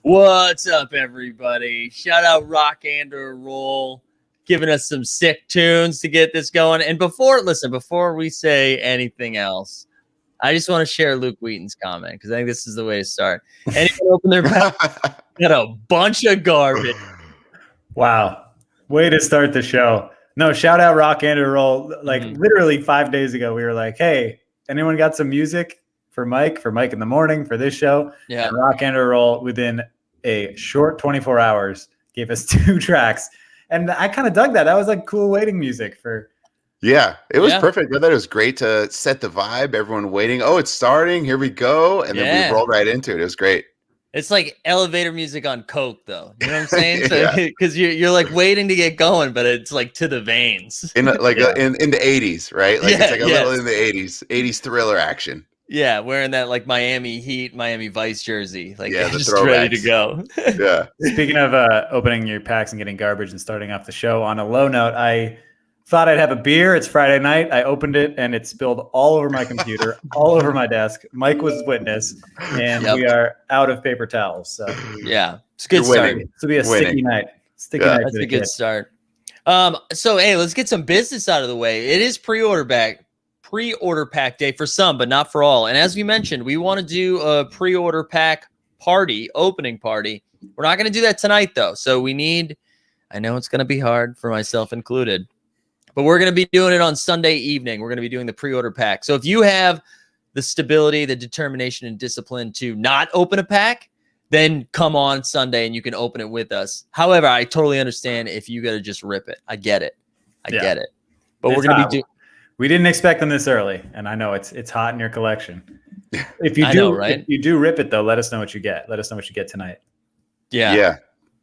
What's up, everybody? Shout out Rock and Roll, giving us some sick tunes to get this going. And before we say anything else, I just want to share Luke Wheaton's comment because I think this is the way to start. Anyone open their pack, got a bunch of garbage. Wow. Way to start the show. No, shout out Rock and Roll. Like literally 5 days ago, we were like, hey, anyone got some music for Mike in the morning for this show? Yeah. And Rock and Roll within a short 24 hours gave us 2 tracks. And I kind of dug that. That was like cool waiting music for. Yeah, it was perfect. I thought it was great to set the vibe. Everyone waiting. Oh, it's starting. Here we go. And then we rolled right into it. It was great. It's like elevator music on coke, though. You know what I'm saying? So, because you're like waiting to get going, but it's like to the veins. In the 80s, right? Like it's like a little in the 80s thriller action. Yeah, wearing that like Miami Heat, Miami Vice jersey, like just throwbacks. ready to go. Yeah. Speaking of opening your packs and getting garbage and starting off the show on a low note, I thought I'd have a beer. It's Friday night. I opened it and it spilled all over my computer, all over my desk. Mike was witness, and we are out of paper towels. So yeah, it's a good start. This will be a sticky night. Sticky night. That's a good start. So hey, let's get some business out of the way. It is pre-order pack day for some, but not for all. And as we mentioned, we want to do a pre-order pack opening party. We're not going to do that tonight though. So I know it's going to be hard for myself included, but we're going to be doing it on Sunday evening. We're going to be doing the pre-order pack. So if you have the stability, the determination, and discipline to not open a pack, then come on Sunday and you can open it with us. However, I totally understand if you got to just rip it. I get it. Get it. But we're going to be We didn't expect them this early, and I know it's hot in your collection. If you do rip it though, let us know what you get. Let us know what you get tonight. Yeah.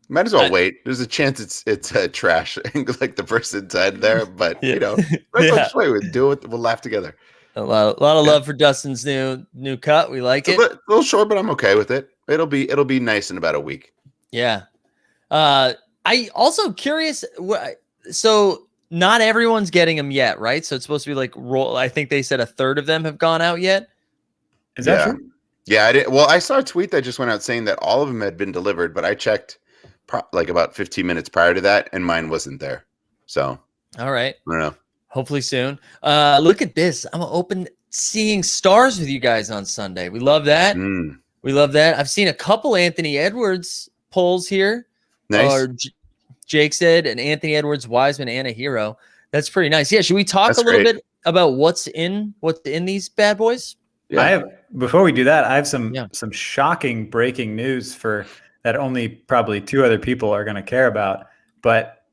Might as well wait. There's a chance it's trash, like the person inside there. But let's wait. We'll do it. We'll laugh together. A lot of love for Dustin's new cut. We like it. A little short, but I'm okay with it. It'll be nice in about a week. Yeah. I also curious. So not everyone's getting them yet, right? So it's supposed to be like roll. I think they said a third of them have gone out yet. Is that true? Yeah, I did. Well, I saw a tweet that just went out saying that all of them had been delivered, but I checked like about 15 minutes prior to that, and mine wasn't there. So, all right. I don't know. Hopefully soon. Look at this. I'm open seeing stars with you guys on Sunday. We love that. We love that. I've seen a couple Anthony Edwards polls here. Nice. Or Jake said, and Anthony Edwards, Wiseman, and a hero. That's pretty nice. Yeah. Should we talk a little bit about what's in these bad boys? Yeah. Before we do that, I have some shocking breaking news that only probably 2 other people are going to care about. But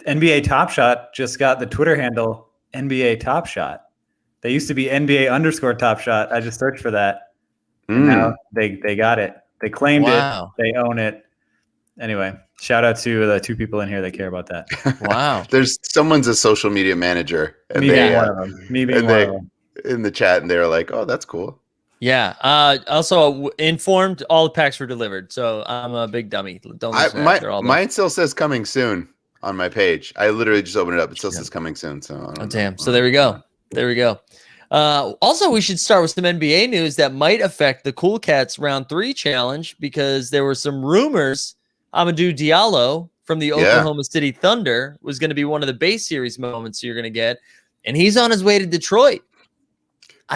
NBA Top Shot just got the Twitter handle NBA Top Shot. They used to be NBA_Top Shot. I just searched for that. And now they got it. They claimed it. They own it. Anyway, shout out to the 2 people in here that care about that. Wow. Someone's a social media manager. And Me being one of them. In the chat, and they were like, "Oh, that's cool." Yeah. Also informed all the packs were delivered, so I'm a big dummy. Don't listen mine still says coming soon on my page. I literally just opened it up. It still says coming soon. So damn. So there we go. Also, we should start with some NBA news that might affect the Cool Cats Round 3 challenge because there were some rumors Amadou Diallo from the Oklahoma City Thunder was going to be one of the base series moments you're going to get, and he's on his way to Detroit.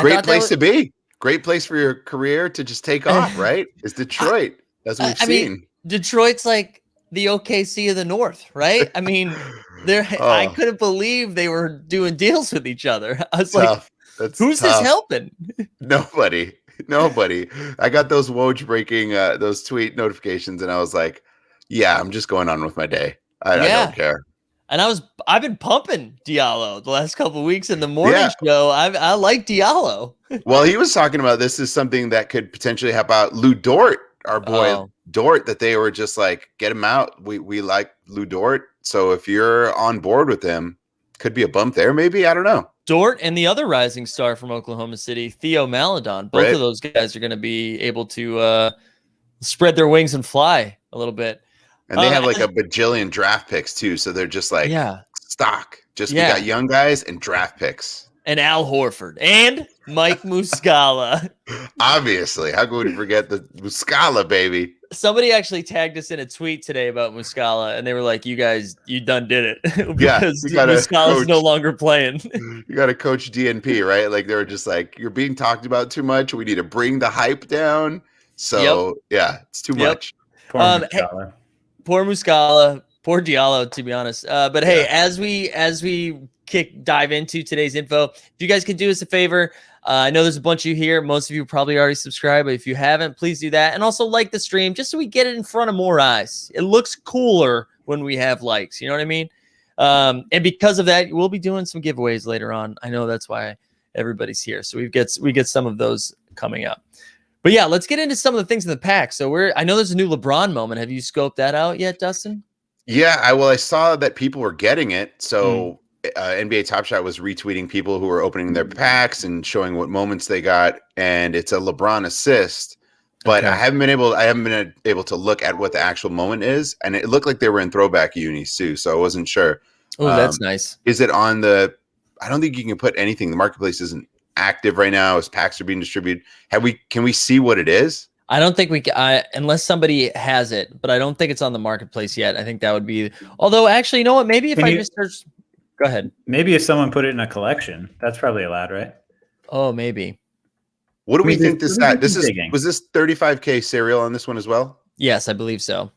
Great place to be. Great place for your career to just take off, right? It's Detroit. That's what we've seen. Mean, Detroit's like the OKC of the North, right? I mean, I couldn't believe they were doing deals with each other. I was who's this helping? Nobody. I got those Woj breaking those tweet notifications, and I was like, yeah, I'm just going on with my day. I don't care. And I've been pumping Diallo the last couple of weeks in the morning show. I like Diallo. Well, he was talking about this is something that could potentially help out Lou Dort, our boy Dort, that they were just like, get him out. We like Lou Dort. So if you're on board with him, could be a bump there, maybe. I don't know. Dort and the other rising star from Oklahoma City, Theo Maledon. Both of those guys are going to be able to spread their wings and fly a little bit. And they have like a bajillion draft picks too. So they're just like stock. We got young guys and draft picks. And Al Horford and Mike Muscala. Obviously, how could we forget the Muscala, baby? Somebody actually tagged us in a tweet today about Muscala, and they were like, "You guys, you done did it," because Muscala's no longer playing. You got to coach DNP, right? Like they were just like, "You're being talked about too much. We need to bring the hype down." So yeah, it's too much. Poor Muscala. Hey, poor Muscala, poor Diallo, to be honest. But hey, as we dive into today's info, if you guys could do us a favor. I know there's a bunch of you here. Most of you probably already subscribed, but if you haven't, please do that. And also like the stream just so we get it in front of more eyes. It looks cooler when we have likes. You know what I mean? And because of that, we'll be doing some giveaways later on. I know that's why everybody's here. So we get some of those coming up. But yeah, let's get into some of the things in the pack. So I know there's a new LeBron moment. Have you scoped that out yet, Dustin? Yeah, I saw that people were getting it. So NBA Top Shot was retweeting people who were opening their packs and showing what moments they got, and it's a LeBron assist. But I haven't been able to look at what the actual moment is, and it looked like they were in throwback unis too, so I wasn't sure. Oh, that's nice. Is it on the? I don't think you can put anything. The marketplace isn't active right now as packs are being distributed. Can we see what it is? I don't think we can, unless somebody has it, but I don't think it's on the marketplace yet. I think that would be. Although, actually, you know what? Maybe if I just search. Go ahead. Maybe if someone put it in a collection, that's probably allowed, right? Oh, maybe. What do we think this at? Was this 35K serial on this one as well? Yes, I believe so.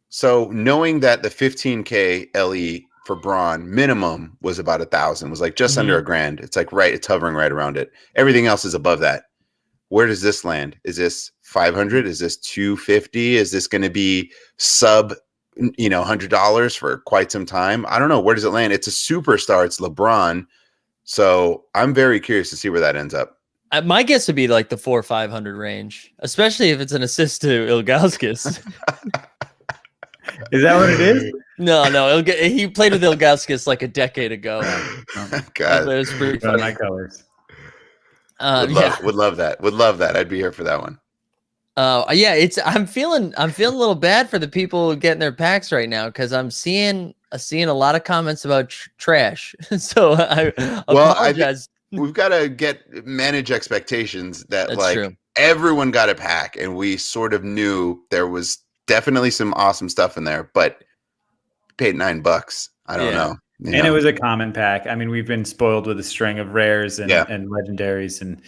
So knowing that the 15K LE for Braun minimum was about 1,000, was like just under $1,000. It's like it's hovering right around it. Everything else is above that. Where does this land? Is this 500? Is this 250? Is this going to be sub $100 for quite some time? I don't know. Where does it land? It's a superstar. It's LeBron. So I'm very curious to see where that ends up. My guess would be like the 400 or 500 range, especially if it's an assist to Ilgauskas. Is that what it is? No. He played with Ilgauskas like a decade ago. God, it was pretty funny. My colors. Would love that. Would love that. I'd be here for that one. Yeah, I'm feeling a little bad for the people getting their packs right now because I'm seeing a lot of comments about trash. So I apologize. We've got to manage expectations that That's true. Everyone got a pack, and we sort of knew there was definitely some awesome stuff in there, but paid $9. I don't know. It was a common pack. I mean, we've been spoiled with a string of rares and legendaries, and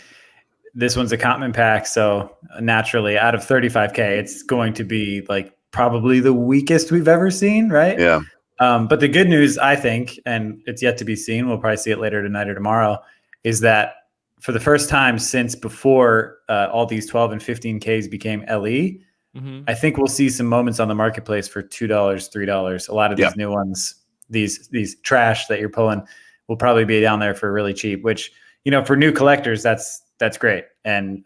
this one's a common pack. So naturally, out of 35K, it's going to be like probably the weakest we've ever seen, right? Yeah. But the good news, I think, and it's yet to be seen, we'll probably see it later tonight or tomorrow, is that for the first time since before all these 12 and 15Ks became LE, I think we'll see some moments on the marketplace for $2, $3. A lot of these new ones, these trash that you're pulling, will probably be down there for really cheap, which, for new collectors, that's great. And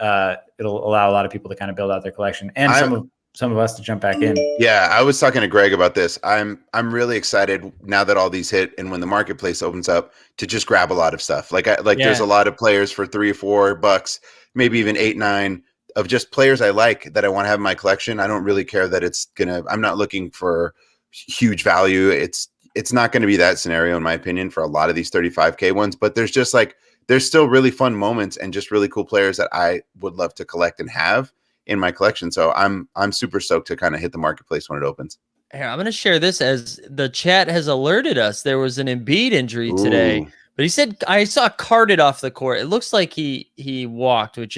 it'll allow a lot of people to kind of build out their collection and some of us to jump back in. Yeah, I was talking to Greg about this. I'm really excited now that all these hit, and when the marketplace opens up, to just grab a lot of stuff. There's a lot of players for $3 or $4, maybe even $8, $9, of just players I like that I want to have in my collection. I don't really care that I'm not looking for huge value. It's not going to be that scenario, in my opinion, for a lot of these 35K ones, but there's just there's still really fun moments and just really cool players that I would love to collect and have in my collection. So I'm super stoked to kind of hit the marketplace when it opens. Here, I'm going to share this as the chat has alerted us. There was an Embiid injury today, but he said, I saw carted off the court. It looks like he walked, it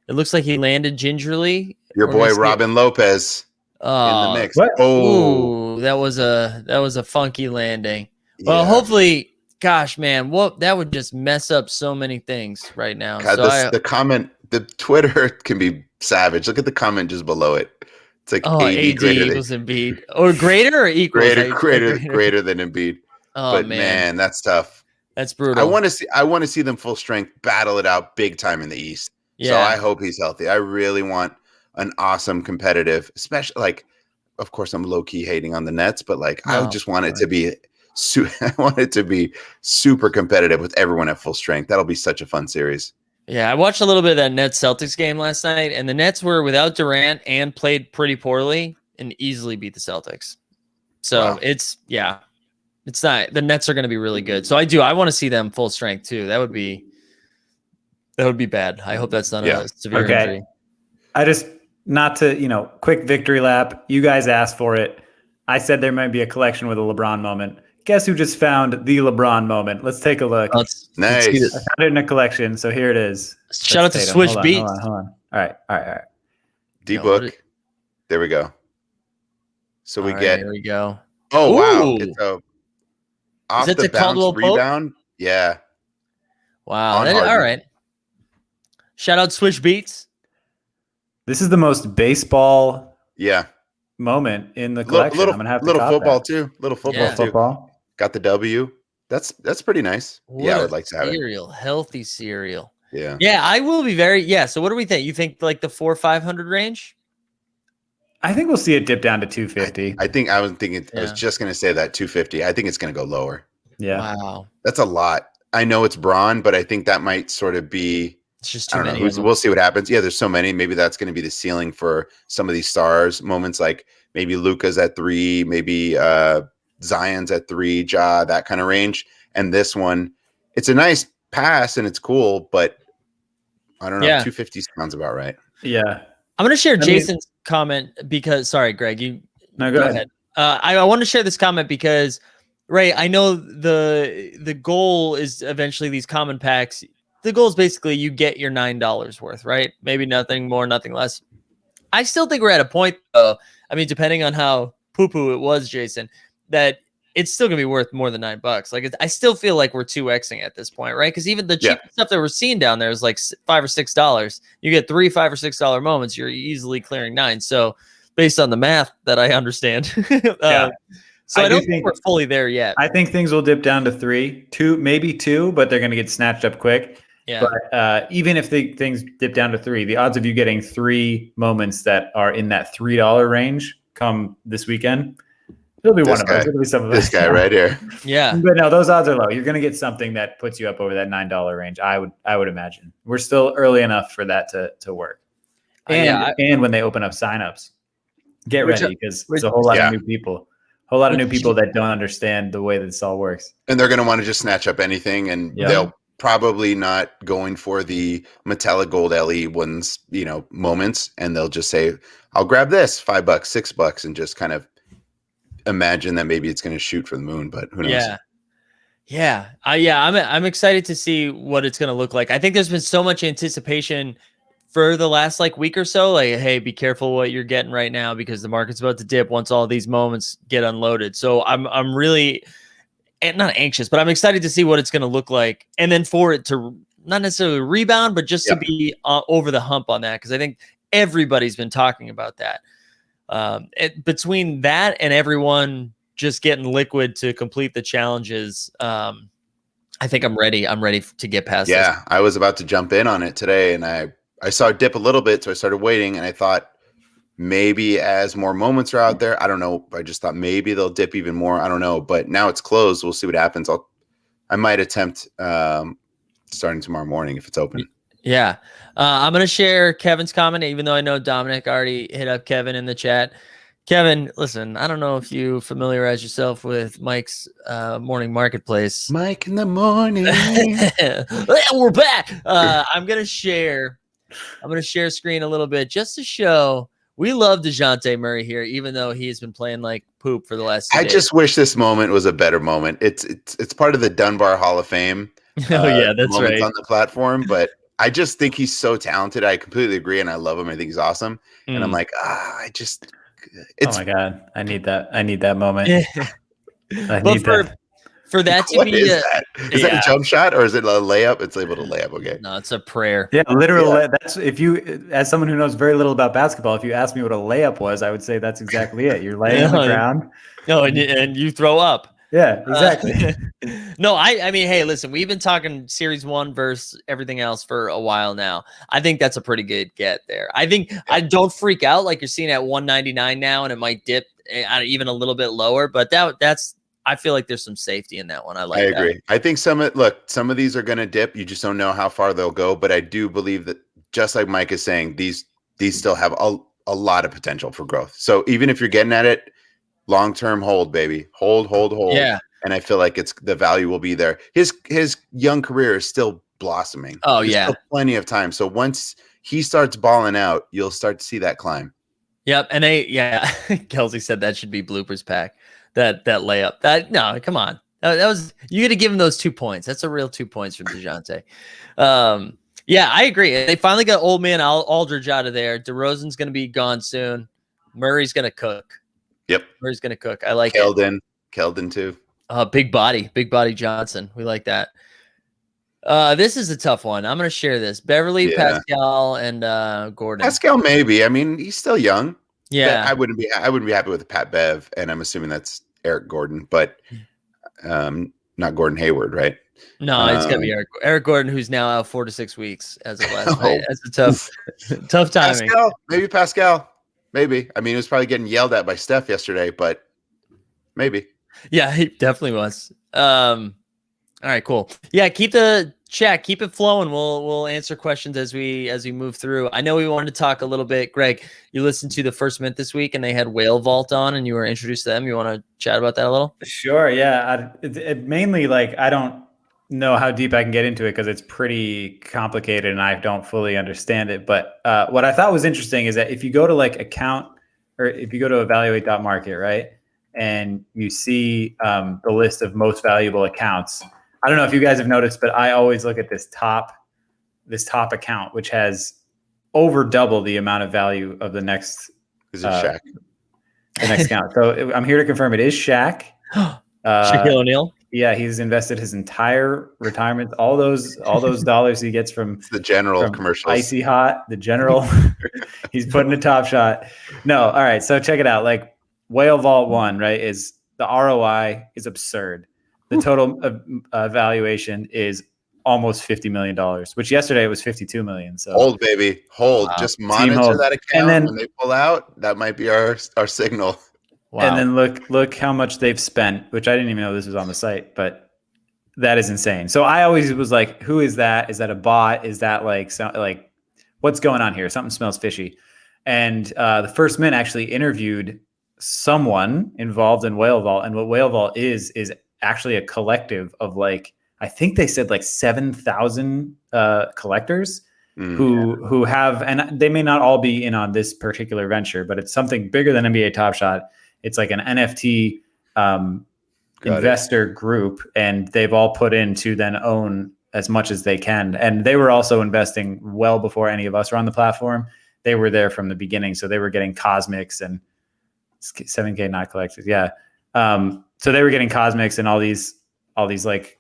looks like he landed gingerly. Your boy, Robin Lopez in the mix. What? Oh, that was a funky landing. Well, hopefully, gosh, man, that would just mess up so many things right now. God, the comment, the Twitter can be savage. Look at the comment just below it. It's like AD equals Embiid, or greater or equal. Greater than Embiid. Oh, but man, that's tough. That's brutal. I want to see them full strength battle it out big time in the East. Yeah. So I hope he's healthy. I really want an awesome competitive, especially of course I'm low key hating on the Nets, but I just want it to be. I want it to be super competitive with everyone at full strength. That'll be such a fun series. Yeah, I watched a little bit of that Nets Celtics game last night, and the Nets were without Durant and played pretty poorly and easily beat the Celtics. So it's not, the Nets are going to be really good. So I want to see them full strength too. That would be That would be bad. I hope that's not Yeah. a severe Okay. injury. I just, not to, quick victory lap. You guys asked for it. I said there might be a collection with a LeBron moment. Guess who just found the LeBron moment? Let's take a look. Let's see Nice. this. I found it in a collection, so here it is. Shout out to Tatum. Swish Hold on, Beats. Hold on. All right. D Yo, book. what There we go. So we All right, get. here we go. Oh wow! Ooh. It's a off that the the bounce Caldwell Pope? rebound. Yeah. Wow. On All Harden. right. Shout out Swish Beats. This is the most baseball Yeah. moment in the collection. Little, I'm gonna have to little cop football that. too. Little football Yeah. too. Football. Got the W. That's pretty nice. Yeah, I would like to have it. cereal, healthy cereal. Yeah. Yeah, I will be very. Yeah. So what do we think? You think like the 400-500 range? I think we'll see it dip down to 250. I think I was thinking. I was Yeah. just gonna say that 250. I think it's gonna go lower. Yeah. Wow. That's a lot. I know it's Braun, but I think that might sort of be. It's just I too don't many. know. of them. We'll see what happens. Yeah, there's so many. Maybe that's going to be the ceiling for some of these stars. Moments like maybe Luka's at 3, maybe Zion's at 3, Ja, that kind of range. And this one, it's a nice pass and it's cool, but I don't know. Yeah. 250 sounds about right. Yeah. I'm going to share I mean- Jason's comment because, sorry, Greg, you No, go ahead. I want to share this comment because, Ray, I know the goal is eventually these common packs. The goal is basically you get your $9 worth, right? Maybe nothing more, nothing less. I still think we're at a point, though. I mean, depending on how poo-poo it was, Jason, that it's still gonna be worth more than $9. Like, I still feel like we're 2xing at this point, right? Because even the cheap stuff that we're seeing down there is like $5 or $6. You get 3 $5 or $6 moments, you're easily clearing 9. So, based on the math that I understand, Yeah. so I I do don't think think- we're fully there yet. I think things will dip down to 3, 2, maybe 2, but they're going to get snatched up quick. Yeah, But even if things dip down to 3, the odds of you getting 3 moments that are in that $3 range come this weekend, it'll be This one of guy. us. It'll be some of This us. guy right here. yeah, But no, those odds are low. You're going to get something that puts you up over that $9 range. I would imagine. We're still early enough for that to work. And and when they open up signups, get Which- ready because it's a whole lot Yeah. of new people. A whole lot of new people that don't understand the way that this all works. And they're going to want to just snatch up anything, and Yeah. they'll probably not going for the metallic gold LE ones, moments, and they'll just say, "I'll grab this, $5, $6," and just kind of imagine that maybe it's going to shoot for the moon. But who knows? yeah. I'm excited to see what it's gonna look like. I think there's been so much anticipation for the last week or so. Like, hey, be careful what you're getting right now because the market's about to dip once all these moments get unloaded. So I'm really not anxious, but I'm excited to see what it's gonna look like, and then for it to not necessarily rebound, but just to be over the hump on that because I think everybody's been talking about that. Between that and everyone just getting liquid to complete the challenges, I think I'm ready. I'm ready to get past this. Yeah, I was about to jump in on it today, and I saw it dip a little bit, so I started waiting, and I thought maybe as more moments are out there, I don't know. I just thought maybe they'll dip even more. I don't know, but now it's closed. We'll see what happens. I might attempt starting tomorrow morning if it's open. Yeah. I'm going to share Kevin's comment, even though I know Dominic already hit up Kevin in the chat. Kevin, listen, I don't know if you familiarize yourself with Mike's morning marketplace. Mike in the morning. We're back. I'm going to share screen a little bit just to show we love DeJounte Murray here, even though he has been playing like poop for the last 2 I days. just wish this moment was a better moment. It's part of the Dunbar Hall of Fame. Oh, yeah, that's moments right. on the platform, but I just think he's so talented. I completely agree, and I love him. I think he's awesome. And I'm like, it's Oh my god, I need that moment. I But need that. for that to what be is a, that? Is that a jump shot or is it a layup? It's labeled a layup. Okay. no, it's a prayer. Yeah, literally. That's if you, as someone who knows very little about basketball, if you asked me what a layup was, I would say that's exactly it. You're laying on the ground. No, and you throw up. Yeah, exactly. No, I mean, hey, listen, we've been talking series 1 versus everything else for a while now. I think that's a pretty good get there. I think I don't freak out like you're seeing at 199 now, and it might dip even a little bit lower, but that's I feel like there's some safety in that one. I agree. I think some of these are going to dip. You just don't know how far they'll go, but I do believe that just like Mike is saying, these still have a lot of potential for growth. So even if you're getting at it, long-term hold, baby. Hold. Yeah. And I feel like the value will be there. His young career is still blossoming. Oh, There's yeah. still plenty of time. So once he starts balling out, you'll start to see that climb. Yep. And Kelsey said that should be bloopers pack. That layup. No, come on. That was, you got to give him those 2 points. That's a real 2 points from DeJounte. Yeah, I agree. They finally got old man Aldridge out of there. DeRozan's going to be gone soon. Murray's going to cook. Yep. Murray's going to cook. I like Keldon too. Big body Johnson. We like that. This is a tough one. I'm going to share this. Beverly, Pascal, and Gordon. Pascal, maybe. I mean, he's still young. Yeah. I wouldn't be happy with a Pat Bev, and I'm assuming that's Eric Gordon, but not Gordon Hayward, right? No, it's gonna be Eric Gordon, who's now out 4 to 6 weeks as of last night. That's a tough timing. Pascal. Maybe. I mean, he was probably getting yelled at by Steph yesterday, but maybe. Yeah, he definitely was. All right, cool. Yeah, keep the chat, keep it flowing. We'll answer questions as we move through. I know we wanted to talk a little bit. Greg, you listened to the First Mint this week, and they had Whale Vault on, and you were introduced to them. You want to chat about that a little? Sure. Yeah. It mainly, like, I don't know how deep I can get into it because it's pretty complicated and I don't fully understand it. But what I thought was interesting is that if you go to like account, or if you go to evaluate.market, right, and you see the list of most valuable accounts, I don't know if you guys have noticed, but I always look at this top account, which has over double the amount of value of the next. Is it Shaq? The next account. So I'm here to confirm it is Shaq. Shaquille O'Neal. Yeah, he's invested his entire retirement, all those dollars he gets from the General commercials. Icy Hot, the General. He's putting a Top Shot. No, all right. So check it out. Like Whale Vault 1, right? Is the ROI is absurd. The total valuation is almost $50 million, which yesterday it was $52 million. So hold, baby, hold. Wow. Just monitor that account, and then when they pull out, that might be our signal. Wow. And then look how much they've spent, which I didn't even know this was on the site, but that is insane. So I always was like, who is that? Is that a bot? Is that like what's going on here? Something smells fishy. And the First Mint actually interviewed someone involved in Whale Vault, and what Whale Vault is actually a collective of I think they said 7,000 collectors who have, and they may not all be in on this particular venture, but it's something bigger than NBA Top Shot. It's like an NFT investor group, and they've all put in to then own as much as they can. And they were also investing well before any of us were on the platform. They were there from the beginning, so they were getting Cosmics and 7K not collected. Yeah. So they were getting Cosmics and all these like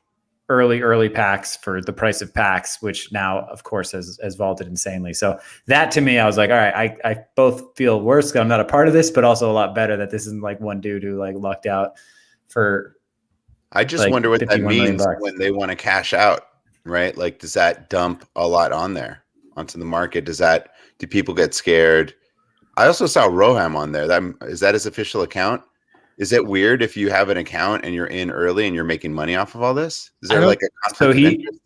early packs for the price of packs, which now of course has vaulted insanely. So that to me, I was like, all right, I both feel worse because I'm not a part of this, but also a lot better that this isn't like one dude who lucked out for. I just wonder what that means when they want to cash out, right? Like, does that dump a lot onto the market? Do people get scared? I also saw Roham on there. Is that his official account? Is it weird if you have an account and you're in early and you're making money off of all this? Is there a conflict of interest?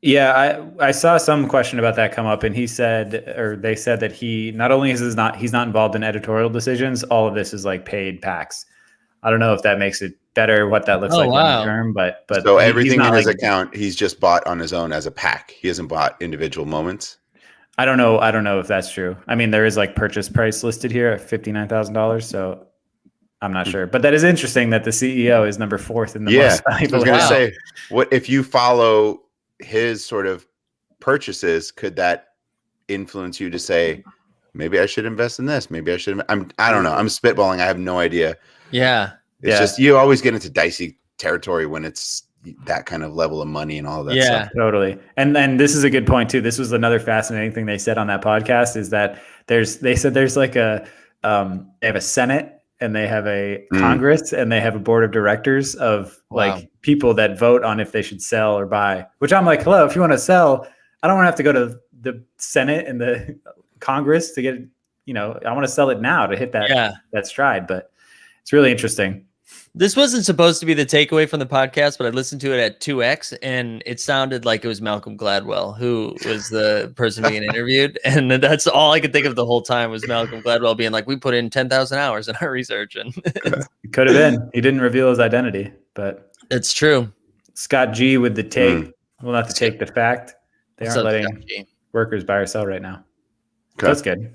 Yeah, I saw some question about that come up, and he said, or they said that he not only he's not involved in editorial decisions, all of this is paid packs. I don't know if that makes it better, what that looks long term, but so everything in his account he's just bought on his own as a pack. He hasn't bought individual moments. I don't know if that's true. I mean, there is purchase price listed here at $59,000, so I'm not sure, but that is interesting that the CEO is number 4th in the most valuable. I was going to say, what if you follow his sort of purchases? Could that influence you to say, maybe I should invest in this? Maybe I should. I don't know. I'm spitballing. I have no idea. Yeah, it's just you always get into dicey territory when it's that kind of level of money and all of that stuff. Totally. And then this is a good point too. This was another fascinating thing they said on that podcast is that they said there's they have a Senate and they have a Congress and they have a board of directors of people that vote on if they should sell or buy, which I'm like, hello, if you want to sell, I don't want to have to go to the Senate and the Congress to get, I want to sell it now to hit that stride, but it's really interesting. This wasn't supposed to be the takeaway from the podcast, but I listened to it at 2x and it sounded like it was Malcolm Gladwell who was the person being interviewed. And that's all I could think of the whole time was Malcolm Gladwell being like, we put in 10,000 hours in our research. And it could have been. He didn't reveal his identity, but it's true. Scott G with the take We'll have to take the fact they aren't letting workers buy or sell right now. Okay. That's good.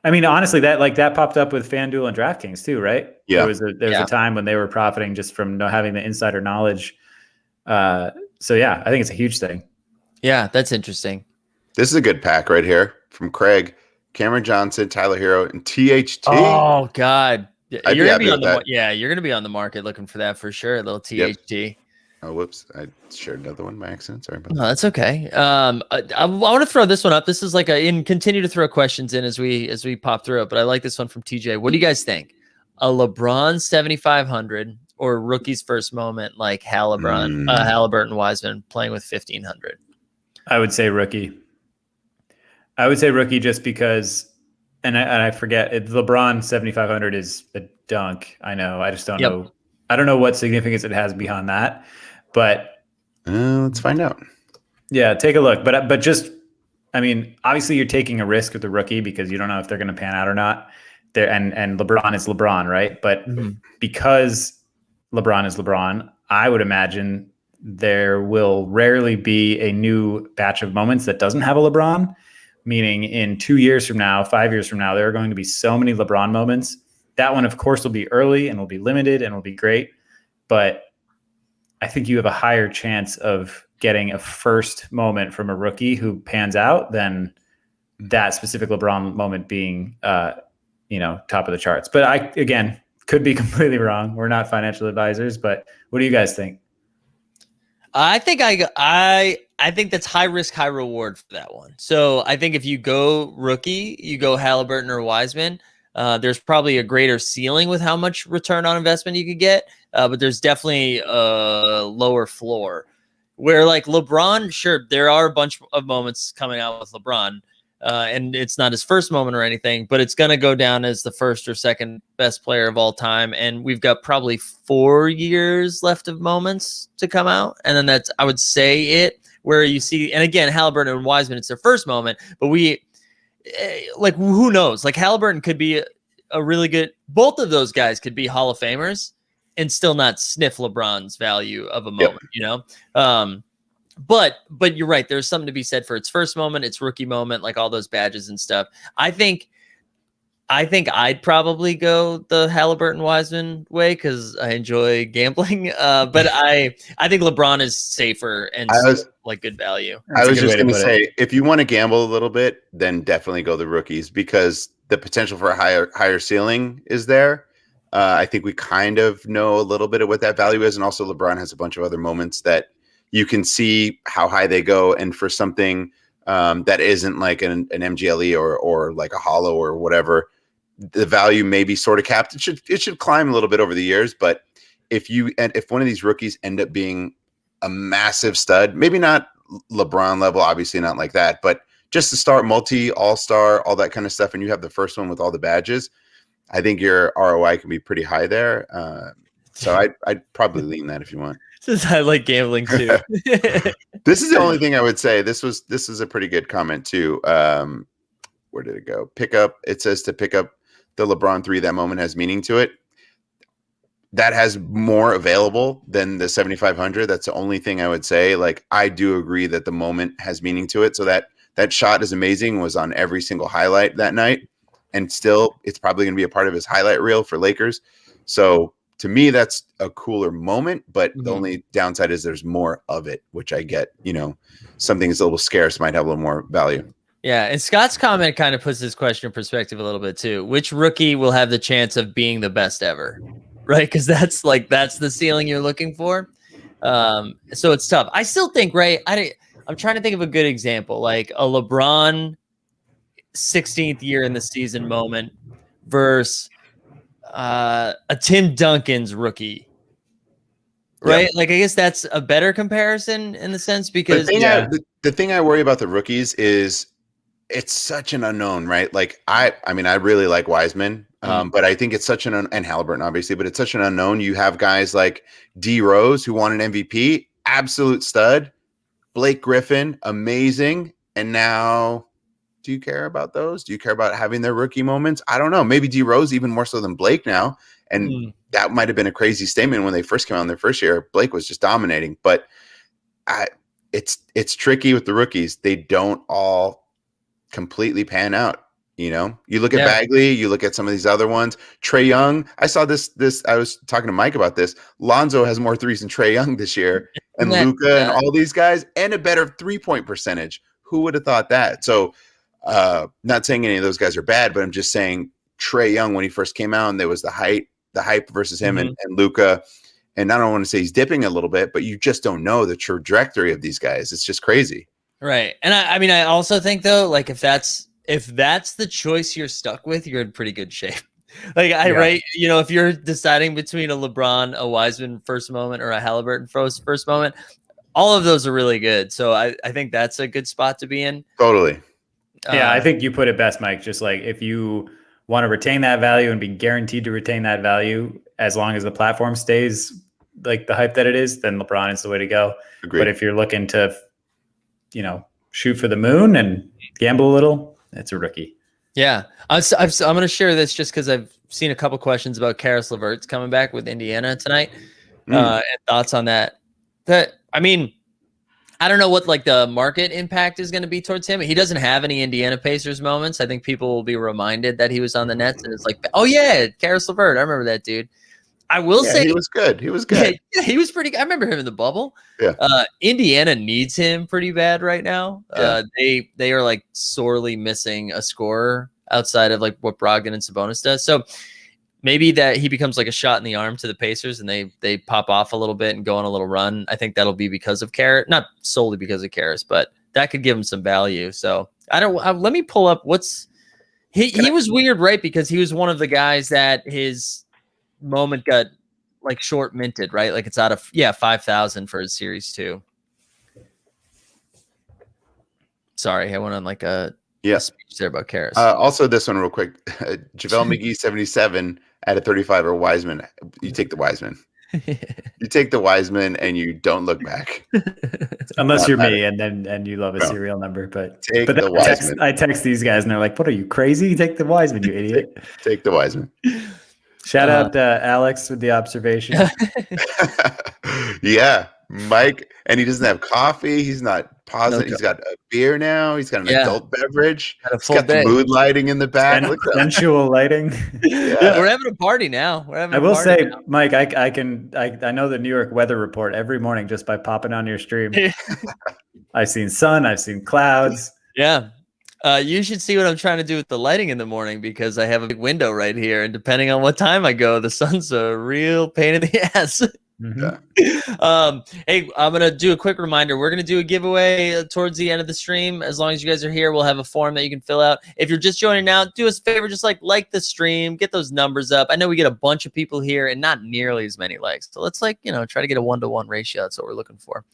I mean, honestly, that popped up with FanDuel and DraftKings too, right? Yeah. There was a time when they were profiting just from having the insider knowledge. So yeah, I think it's a huge thing. Yeah, that's interesting. This is a good pack right here from Craig, Cameron Johnson, Tyler Hero, and THT. Oh God, you're gonna be on that. you're gonna be on the market looking for that for sure. A little THT. Yep. Oh, whoops! I shared another one by accident. Sorry about that. No, that's okay. I want to throw this one up. This is like continue to throw questions in as we pop through it. But I like this one from TJ. What do you guys think? A LeBron 7,500 or rookie's first moment like Halliburton, Wiseman playing with 1,500? I would say rookie. Just because, and I forget, LeBron 7,500 is a dunk. I know. I just don't know. I don't know what significance it has beyond that. But let's find out. Yeah, take a look. But just, I mean, obviously you're taking a risk with the rookie because you don't know if they're going to pan out or not. And LeBron is LeBron, right? But because LeBron is LeBron, I would imagine there will rarely be a new batch of moments that doesn't have a LeBron. Meaning in 2 years from now, 5 years from now, there are going to be so many LeBron moments. That one, of course, will be early and will be limited and will be great. But I think you have a higher chance of getting a first moment from a rookie who pans out than that specific LeBron moment being, top of the charts. But I, again, could be completely wrong. We're not financial advisors, but what do you guys think? I think I think that's high risk, high reward for that one. So I think if you go rookie, you go Halliburton or Wiseman. There's probably a greater ceiling with how much return on investment you could get, but there's definitely a lower floor. Where like LeBron, sure, there are a bunch of moments coming out with LeBron, and it's not his first moment or anything, but it's going to go down as the first or second best player of all time. And we've got probably 4 years left of moments to come out. And then that's, I would say it, where you see, and again, Halliburton and Wiseman, it's their first moment, but who knows? Like Halliburton could be a really good, both of those guys could be Hall of Famers and still not sniff LeBron's value of a moment, But you're right. There's something to be said for its first moment, its rookie moment, like all those badges and stuff. I think I'd probably go the Halliburton Wiseman way because I enjoy gambling. But I think LeBron is safer and good value. I was just going to say, if you want to gamble a little bit, then definitely go the rookies because the potential for a higher ceiling is there. I think we kind of know a little bit of what that value is, and also LeBron has a bunch of other moments that you can see how high they go. And for something that isn't like an MGLE or like a hollow or whatever, the value may be sort of capped. It should climb a little bit over the years. But if one of these rookies end up being a massive stud, maybe not LeBron level, obviously not like that, but just to start all-star, all that kind of stuff, and you have the first one with all the badges, I think your ROI can be pretty high there. So I'd probably lean that if you want. Since I like gambling too. This is the only thing I would say. This is a pretty good comment too. Where did it go? It says to pick up the LeBron 3. That moment has meaning to it. That has more available than the 7,500. That's the only thing I would say. Like, I do agree that the moment has meaning to it. So that shot is amazing, was on every single highlight that night. And still, it's probably going to be a part of his highlight reel for Lakers. So to me, that's a cooler moment. But the only downside is there's more of it, which I get. Something that's a little scarce might have a little more value. Yeah, and Scott's comment kind of puts this question in perspective a little bit too. Which rookie will have the chance of being the best ever? Right, because that's the ceiling you're looking for. So it's tough. I still think, Ray, I'm trying to think of a good example, like a LeBron 16th year in the season moment versus a Tim Duncan's rookie. Right? Yeah. Like, I guess that's a better comparison in the sense because the thing I worry about the rookies is it's such an unknown, right? Like I really like Wiseman. But I think it's such and Halliburton, obviously, but it's such an unknown. You have guys like D Rose who won an MVP, absolute stud, Blake Griffin, amazing. And now, do you care about those? Do you care about having their rookie moments? I don't know. Maybe D Rose even more so than Blake now. And that might have been a crazy statement when they first came out in their first year. Blake was just dominating. But it's tricky with the rookies. They don't all completely pan out. You know, you look at Bagley, you look at some of these other ones. Trae Young, I saw this. I was talking to Mike about this. Lonzo has more threes than Trae Young this year, and Luka and all these guys, and a better 3-point percentage. Who would have thought that? So, not saying any of those guys are bad, but I'm just saying Trae Young, when he first came out, and there was the hype versus him and Luka. And I don't want to say he's dipping a little bit, but you just don't know the trajectory of these guys. It's just crazy. Right. And I mean, I also think though, like if that's the choice you're stuck with, you're in pretty good shape. Like right, you know, if you're deciding between a LeBron, a Wiseman first moment, or a Halliburton first moment, all of those are really good. So I think that's a good spot to be in. Totally. Yeah, I think you put it best, Mike. Just like if you want to retain that value and be guaranteed to retain that value as long as the platform stays like the hype that it is, then LeBron is the way to go. Agreed. But if you're looking to, you know, shoot for the moon and gamble a little, it's a rookie. Yeah. I'm going to share this just because I've seen a couple questions about Karis LeVert's coming back with Indiana tonight and thoughts on that. I mean, I don't know what like the market impact is going to be towards him. He doesn't have any Indiana Pacers moments. I think people will be reminded that he was on the Nets and it's like, oh yeah, Karis LeVert. I remember that dude. I will say he was good. He was good. Yeah, he was pretty good. I remember him in the bubble. Yeah. Indiana needs him pretty bad right now. Yeah. They are like sorely missing a scorer outside of like what Brogdon and Sabonis does. So maybe that he becomes like a shot in the arm to the Pacers and they pop off a little bit and go on a little run. I think that'll be because of Karis, not solely because of Karis, but that could give him some value. So let me pull up he was weird, right? Because he was one of the guys that his moment got like short minted, right? Like it's out of 5,000 for his series 2. Sorry, I went on like a speech there about Karis. Also, this one real quick. JaVale McGee 77 at a 35 or Wiseman. You take the Wiseman. You take the Wiseman and you don't look back. Unless you're me and you love a serial number. But the Wiseman. I text these guys and they're like, what are you, crazy? Take the Wiseman, you idiot. Take the Wiseman. Shout out Alex with the observation. Yeah, Mike, and he doesn't have coffee. He's not pausing. He's got a beer now. He's got an adult beverage. He's got the mood lighting in the back. Sensual lighting. Yeah, we're having a party now. I will say, Mike, I know the New York weather report every morning just by popping on your stream. I've seen sun. I've seen clouds. Yeah. You should see what I'm trying to do with the lighting in the morning because I have a big window right here. And depending on what time I go, the sun's a real pain in the ass. Mm-hmm. Hey, I'm going to do a quick reminder. We're going to do a giveaway towards the end of the stream. As long as you guys are here, we'll have a form that you can fill out. If you're just joining now, do us a favor, just like the stream, get those numbers up. I know we get a bunch of people here and not nearly as many likes. So let's try to get a 1-to-1 ratio. That's what we're looking for.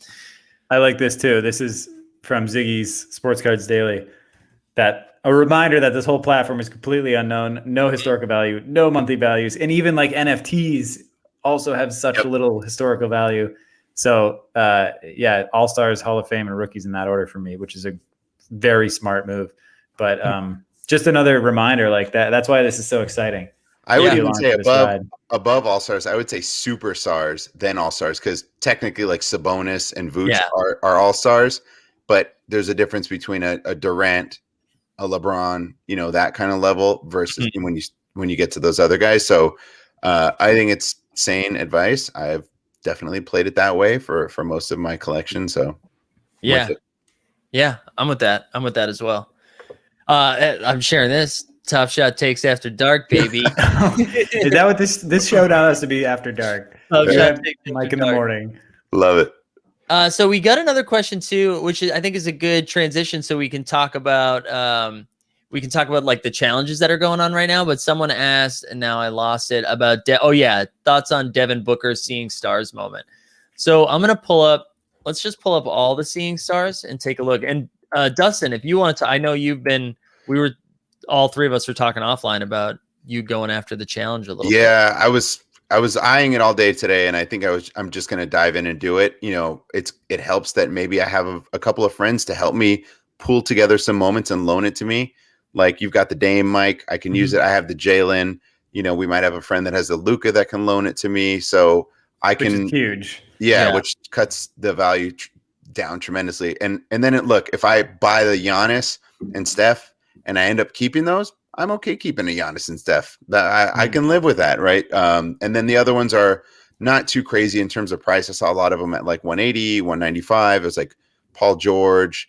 I like this too. This is from Ziggy's Sports Cards Daily. That a reminder that this whole platform is completely unknown, no historical value, no monthly values, and even like NFTs also have such little historical value. So All-Stars, Hall of Fame, and rookies in that order for me, which is a very smart move. But just another reminder like that. That's why this is so exciting. I would even say above All-Stars, I would say Superstars, then All-Stars, because technically like Sabonis and Vooch are All-Stars, but there's a difference between a Durant, a LeBron, that kind of level versus when you get to those other guys. So I think it's sane advice. I've definitely played it that way for most of my collection. So yeah, I'm with that. I'm with that as well. I'm sharing this. Top Shot takes After Dark, baby. Is that what this show now has to be after dark? Top Shot takes Mike in the morning. Love it. So we got another question too, which I think is a good transition. So we can talk about like the challenges that are going on right now. But someone asked, and now I lost it, about thoughts on Devin Booker's Seeing Stars moment. So I'm gonna let's just pull up all the Seeing Stars and take a look. And Dustin, if you wanted to, I know all three of us were talking offline about you going after the challenge a little bit. Yeah, I was eyeing it all day today, and I think I'm just going to dive in and do it. It helps that maybe I have a couple of friends to help me pull together some moments and loan it to me. Like you've got the Dame, Mike. I can use it. I have the Jalen. We might have a friend that has a Luka that can loan it to me. So which is huge. Yeah, which cuts the value down tremendously. And then look, if I buy the Giannis and Steph and I end up keeping those, I'm okay keeping a Giannis and Steph. I can live with that, right? And then the other ones are not too crazy in terms of price. I saw a lot of them at like 180, 195. It was like Paul George,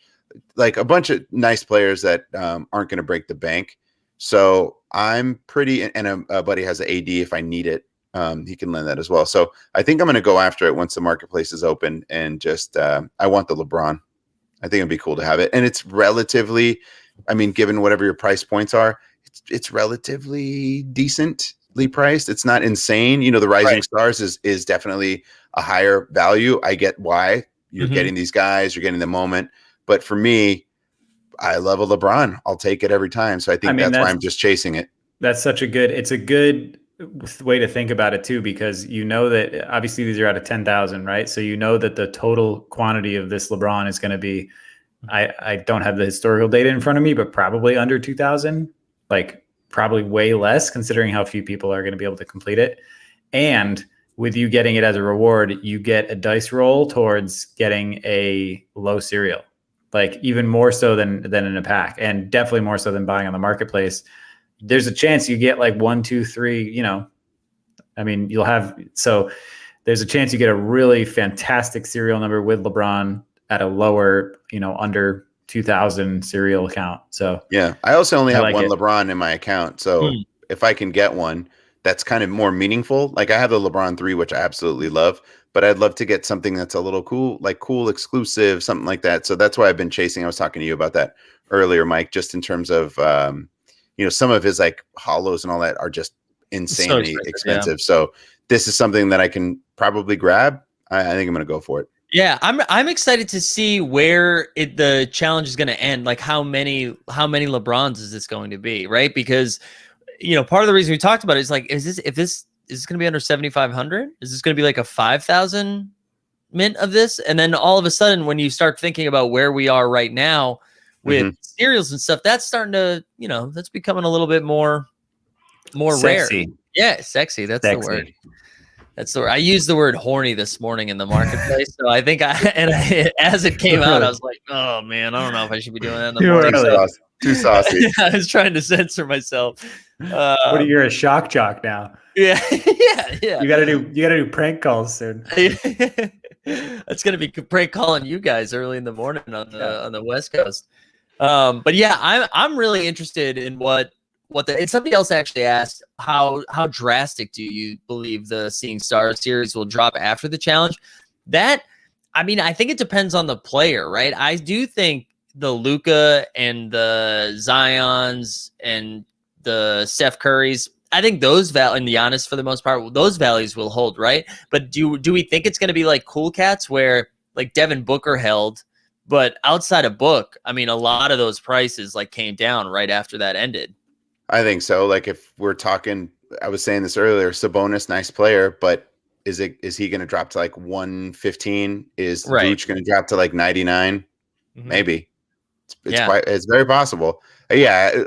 like a bunch of nice players that aren't going to break the bank. So I'm pretty, and a buddy has an AD if I need it. He can lend that as well. So I think I'm going to go after it once the marketplace is open, and just I want the LeBron. I think it'd be cool to have it, and it's relatively, I mean, given whatever your price points are, it's relatively decently priced. It's not insane. You know, the Rising Stars is definitely a higher value. I get why you're getting these guys, you're getting the moment, but for me, I love a LeBron. I'll take it every time. So I think that's why I'm just chasing it. That's it's a good way to think about it too, because you know that obviously these are out of 10,000, right? So you know that the total quantity of this LeBron is going to be, I don't have the historical data in front of me, but probably under 2,000, like probably way less considering how few people are going to be able to complete it. And with you getting it as a reward, you get a dice roll towards getting a low serial, like even more so than in a pack, and definitely more so than buying on the marketplace. There's a chance you get like 1, 2, 3, you know, I mean, so there's a chance you get a really fantastic serial number with LeBron at a lower, you know, under 2,000 serial account. So yeah, I also only have one LeBron in my account. So if I can get one, that's kind of more meaningful. Like I have the LeBron 3, which I absolutely love, but I'd love to get something that's a little cool, like cool exclusive, something like that. So that's why I've been chasing. I was talking to you about that earlier, Mike, just in terms of, you know, some of his like hollows and all that are just insanely expensive. Yeah. So this is something that I can probably grab. I think I'm going to go for it. Yeah, I'm excited to see where the challenge is going to end. Like how many LeBrons is this going to be, right? Because, you know, part of the reason we talked about it is like, is this going to be under 7,500? Is this going to be like a 5,000 mint of this? And then all of a sudden, when you start thinking about where we are right now with cereals and stuff, that's starting to, you know, that's becoming a little bit more sexy. Rare. Yeah, sexy. That's the word. That's the word. I used the word horny this morning in the marketplace. So I think as it came out, I was like, oh man, I don't know if I should be doing that in the morning. Too saucy. I was trying to censor myself. You're a shock jock now. Yeah. Yeah. You gotta do prank calls soon. That's gonna be prank calling you guys early in the morning on the West Coast. But yeah, I'm really interested in and somebody else actually asked how drastic do you believe the Seeing Stars series will drop after the challenge? I mean, I think it depends on the player, right? I do think the Luka and the Zions and the Steph Currys, I think those and the Giannis for the most part, those values will hold, right? But do we think it's going to be like Cool Cats where like Devin Booker held, but outside of Book, I mean, a lot of those prices like came down right after that ended. I think so. Like if we're talking, I was saying this earlier, Sabonis, nice player, but is he going to drop to like 115? Is Vooch going to drop to like 99? Maybe. It's very possible. Yeah,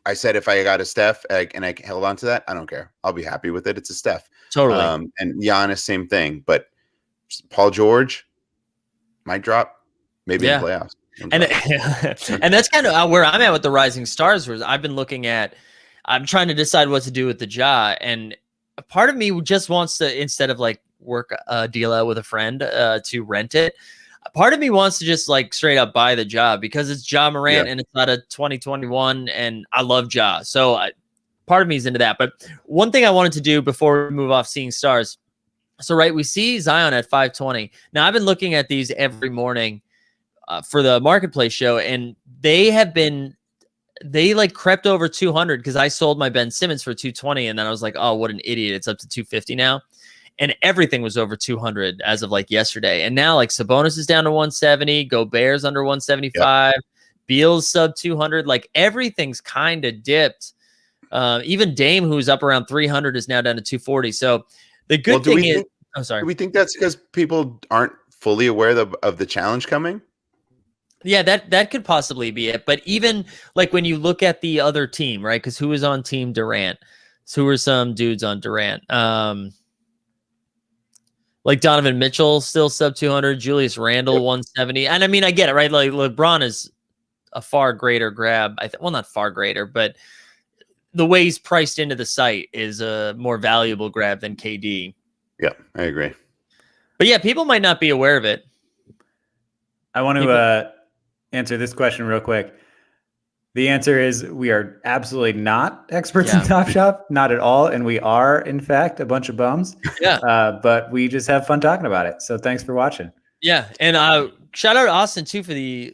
I said if I got a Steph and I held on to that, I don't care. I'll be happy with it. It's a Steph. Totally. And Giannis, same thing. But Paul George might drop maybe in playoffs. And that's kind of where I'm at with the Rising Stars. Where I'm trying to decide what to do with the Ja, and a part of me just wants to, instead of like work a deal out with a friend to rent it, a part of me wants to just like straight up buy the Ja because it's Ja Morant and it's not a 2021, and I love Ja, so part of me is into that. But one thing I wanted to do before we move off Seeing Stars, so we see Zion at 520. Now I've been looking at these every morning for the marketplace show, and they like crept over 200 because I sold my Ben Simmons for 220, and then I was like, oh, what an idiot, it's up to 250 now, and everything was over 200 as of like yesterday. And now like Sabonis is down to 170, Gobert's under 175, Beal's sub 200, like everything's kind of dipped. Even Dame, who's up around 300, is now down to 240. So the good thing is, do we think that's because people aren't fully aware of the challenge coming? Yeah, that could possibly be it. But even like when you look at the other team, right? Because who was on Team Durant? So who were some dudes on Durant? Like Donovan Mitchell still sub 200, Julius Randle 170. And I mean, I get it, right? Like LeBron is a far greater grab. Well, not far greater, but the way he's priced into the site is a more valuable grab than KD. Yeah, I agree. But yeah, people might not be aware of it. I want to answer this question real quick. The answer is we are absolutely not experts in Top Shop, not at all. And we are, in fact, a bunch of bums. Yeah. But we just have fun talking about it. So thanks for watching. Yeah. And shout out to Austin too for the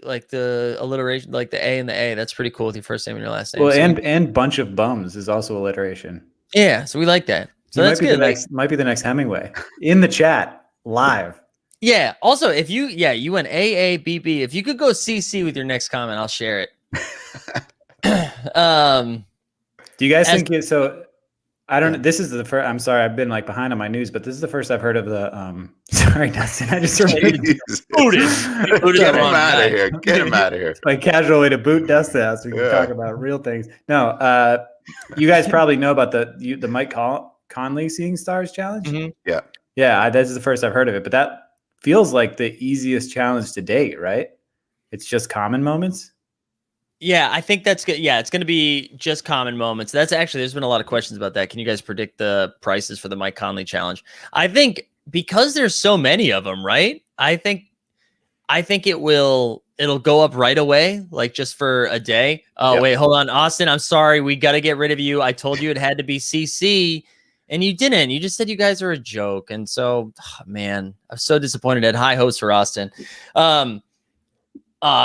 alliteration, like the A and the A. That's pretty cool with your first name and your last name. Well, and bunch of bums is also alliteration. Yeah. So we like that. So that's good. Might be the next Hemingway in the chat live. Yeah. Also, if you went AABB, if you could go CC with your next comment, I'll share it. Do you guys think so? I don't know. This is the first. I'm sorry, I've been like behind on my news, but this is the first I've heard of the. Sorry, Dustin. I just remembered. Get him out of here. Get him out of here. Like casual way to boot Dustin out so we can talk about real things. No, you guys probably know about the Mike Conley Seeing Stars challenge. Mm-hmm. Yeah. This is the first I've heard of it, but that feels like the easiest challenge to date, right? It's just common moments. Yeah, I think that's good. Yeah, it's going to be just common moments. That's actually, there's been a lot of questions about that. Can you guys predict the prices for the Mike Conley challenge? I think because there's so many of them, right? I think it'll go up right away, like just for a day. Oh, wait, hold on. Austin, I'm sorry. We got to get rid of you. I told you it had to be CC and you didn't. You just said you guys are a joke. And so, man, I'm so disappointed at high hopes for Austin. I'm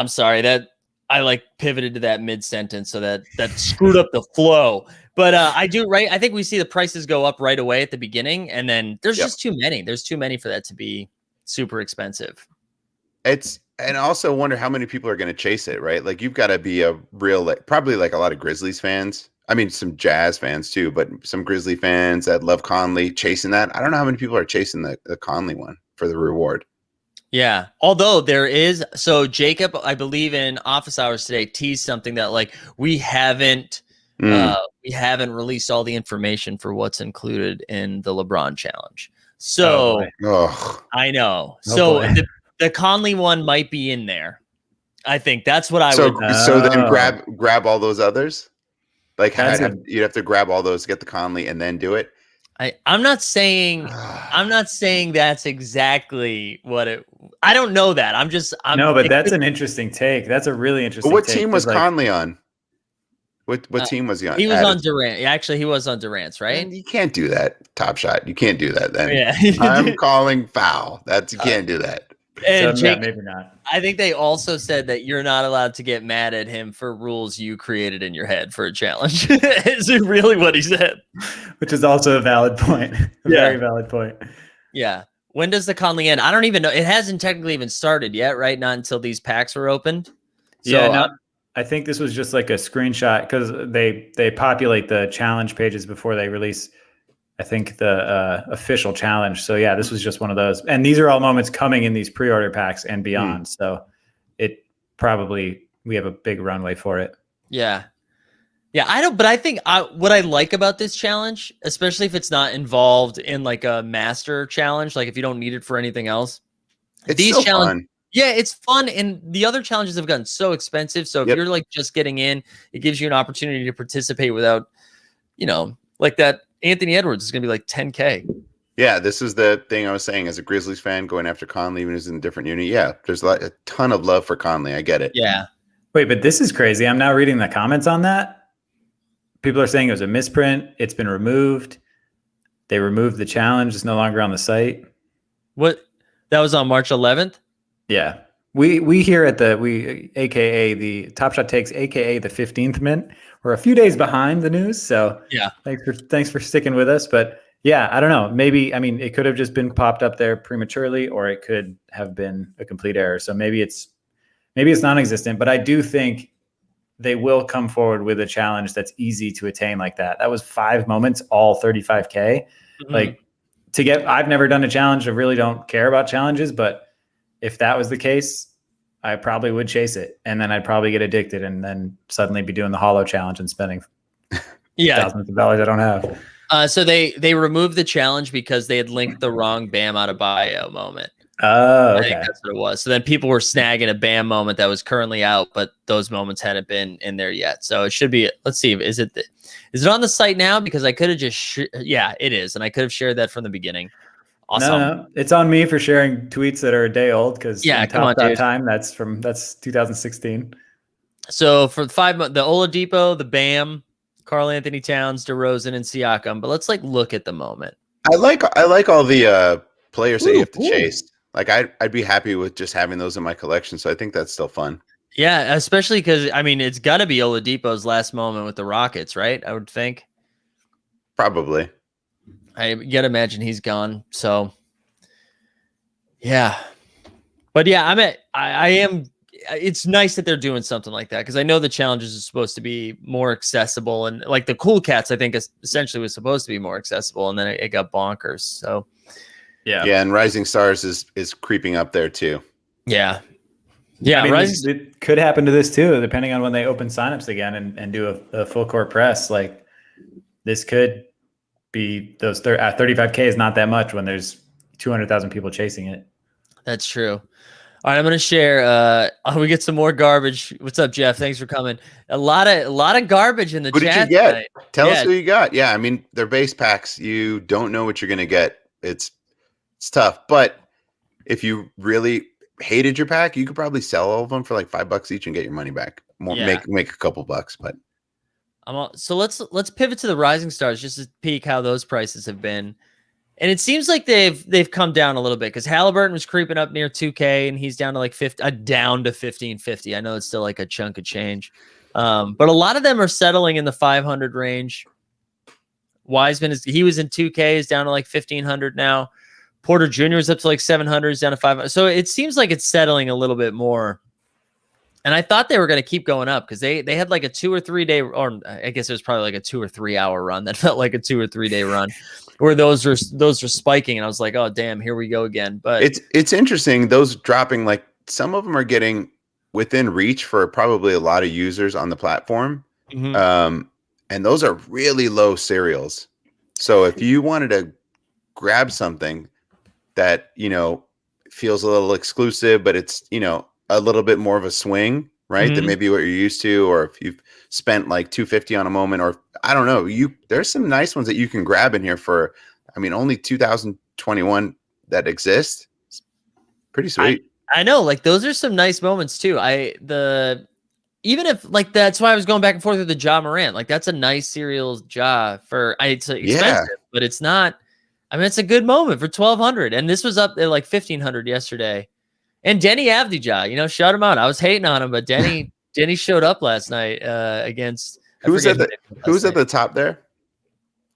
sorry that I pivoted to that mid sentence, so that screwed up the flow. But I do, right? I think we see the prices go up right away at the beginning, and then there's just too many. There's too many for that to be super expensive. And I also wonder how many people are going to chase it, right? Like you've got to be a real, probably like a lot of Grizzlies fans. I mean, some Jazz fans too, but some Grizzly fans that love Conley chasing that. I don't know how many people are chasing the Conley one for the reward. Yeah. Although there is, so Jacob, I believe in office hours today, teased something that we haven't released all the information for what's included in the LeBron challenge. So I know. The Conley one might be in there. I think that's what I would. So then grab all those others. Like you'd have to grab all those, get the Conley, and then do it. I'm not saying that's exactly what it. I don't know that. But that's an interesting take. That's a really interesting. What team was Conley on? What team was he on? He was on Durant. Actually, he was on Durant's, right? You can't do that. Top Shot. You can't do that. Then yeah, I'm calling foul. You can't do that. And so, Jake, maybe not. I think they also said that you're not allowed to get mad at him for rules you created in your head for a challenge. Is really what he said? Which is also a valid point. Very valid point. Yeah. When does the Conley end? I don't even know. It hasn't technically even started yet, right? Not until these packs are opened. So, I think this was just like a screenshot because they populate the challenge pages before they release, I think, the official challenge. So yeah, this was just one of those. And these are all moments coming in these pre-order packs and beyond. So we have a big runway for it. Yeah. Yeah, I think what I like about this challenge, especially if it's not involved in like a master challenge, like if you don't need it for anything else. It's fun. Yeah, it's fun. And the other challenges have gotten so expensive. So if you're like just getting in, it gives you an opportunity to participate without, like that Anthony Edwards is going to be like 10K. Yeah, this is the thing I was saying as a Grizzlies fan going after Conley, even if he's in a different unit. Yeah, there's a ton of love for Conley. I get it. Yeah. Wait, but this is crazy. I'm now reading the comments on that. People are saying it was a misprint. It's been removed. They removed the challenge. It's no longer on the site. What? That was on March 11th? Yeah. We here at AKA the Top Shot Takes, AKA the 15th mint. We're a few days behind the news. So yeah, thanks for sticking with us. But yeah, I don't know. Maybe, it could have just been popped up there prematurely, or it could have been a complete error. So maybe it's non-existent, but I do think they will come forward with a challenge that's easy to attain like that. That was 5 moments, all 35K. Mm-hmm. I've never done a challenge. I really don't care about challenges, but if that was the case, I probably would chase it. And then I'd probably get addicted and then suddenly be doing the Hollow challenge and spending thousands of dollars I don't have. So they removed the challenge because they had linked the wrong Bam out of bio moment. Oh, I think okay. that's what it was. So then people were snagging a Bam moment that was currently out, but those moments hadn't been in there yet. So it should be. Let's see. Is it on the site now? Because I could have just. Yeah, it is, and I could have shared that from the beginning. Awesome. No, it's on me for sharing tweets that are a day old. Because come on, dude. Time that's 2016. So for the Oladipo, the Bam, Karl Anthony Towns, DeRozan, and Siakam. But let's look at the moment. I like all the players that you have to chase. Like I'd be happy with just having those in my collection. So I think that's still fun. Yeah, especially because it's got to be Oladipo's last moment with the Rockets, right? I would think. Probably. I gotta imagine he's gone. So yeah, but yeah, I am. It's nice that they're doing something like that because I know the challenges are supposed to be more accessible, and like the Cool Cats, I think essentially was supposed to be more accessible, and then it got bonkers. So. Yeah, and Rising Stars is creeping up there too. Yeah. I mean, it could happen to this too, depending on when they open signups again and do a full court press. Like this could be those 35K is not that much when there's 200,000 people chasing it. That's true. All right, I'm gonna share. We get some more garbage. What's up, Jeff? Thanks for coming. A lot of garbage in the chat. Who did you get? Tonight. Tell us who you got. Yeah, I mean they're base packs. You don't know what you're gonna get. It's tough, but if you really hated your pack, you could probably sell all of them for like $5 each and get your money back. Make a couple bucks, but so let's pivot to the Rising Stars just to peek how those prices have been. And it seems like they've come down a little bit because Halliburton was creeping up near 2K and he's down to like down to 1550. I know it's still like a chunk of change. But a lot of them are settling in the 500 range. Wiseman he was in 2K, is down to like 1500 now. Porter Jr. is up to like 700, is down to 500. So it seems like it's settling a little bit more. And I thought they were going to keep going up because they had like a 2 or 3 day, or I guess it was probably like a 2 or 3 hour run that felt like a 2 or 3 day run where those are spiking. And I was like, oh, damn, here we go again. But it's interesting. Those dropping, like some of them are getting within reach for probably a lot of users on the platform. Mm-hmm. And those are really low serials. So if you wanted to grab something that, feels a little exclusive, but it's, a little bit more of a swing, right? Mm-hmm. Than maybe what you're used to, or if you've spent like $250 on a moment, or I don't know, there's some nice ones that you can grab in here for, only 2021 that exist. It's pretty sweet. I know, like those are some nice moments too. Even if like that's why I was going back and forth with the Ja Morant. Like that's a nice serial Ja for it's expensive, but it's not. It's a good moment for 1,200, and this was up at like 1,500 yesterday. And Denny Avdija, shout him out. I was hating on him, but Denny showed up last night against. Who's at the top there?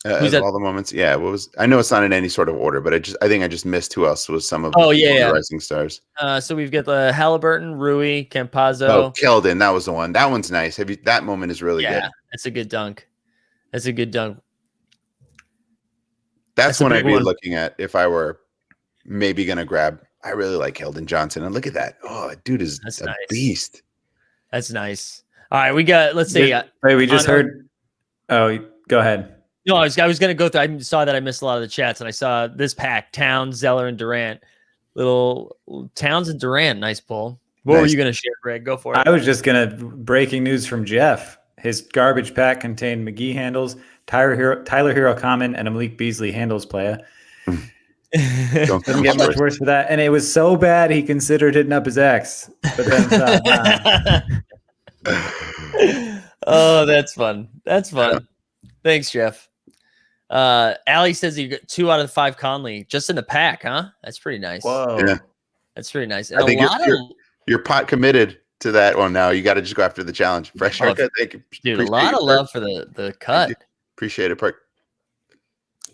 Who's at all the moments? Yeah, I know it's not in any sort of order, but I think I just missed who else was some of the Rising Stars. So we've got the Halliburton, Rui, Campazzo. Oh, Keldon, that was the one. That one's nice. That moment is really good. Yeah, that's a good dunk. That's a good dunk. That's one I'd be looking at if I were maybe going to grab. I really like Keldon Johnson. And look at that. Oh, dude is a beast. That's nice. All right, let's see. Wait, we just heard. Oh, go ahead. No, I was going to go through. I saw that I missed a lot of the chats, and I saw this pack, Towns, Zeller, and Durant. Little Towns and Durant, nice pull. What were you going to share, Greg? Go for it. I was just going to, breaking news from Jeff. His garbage pack contained McGee handles, Tyler Hero Common, and a Malik Beasley handles player. Don't get much worse for that. And it was so bad he considered hitting up his ex. But then oh, that's fun. That's fun. Yeah. Thanks, Jeff. Allie says you got 2 out of 5 Conley just in the pack, huh? That's pretty nice. Whoa. Yeah. That's pretty nice. I think you're pot committed to that one now. You got to just go after the challenge. Fresh haircut. Thank you. Dude, a lot of love for the cut. Appreciate it, Perk.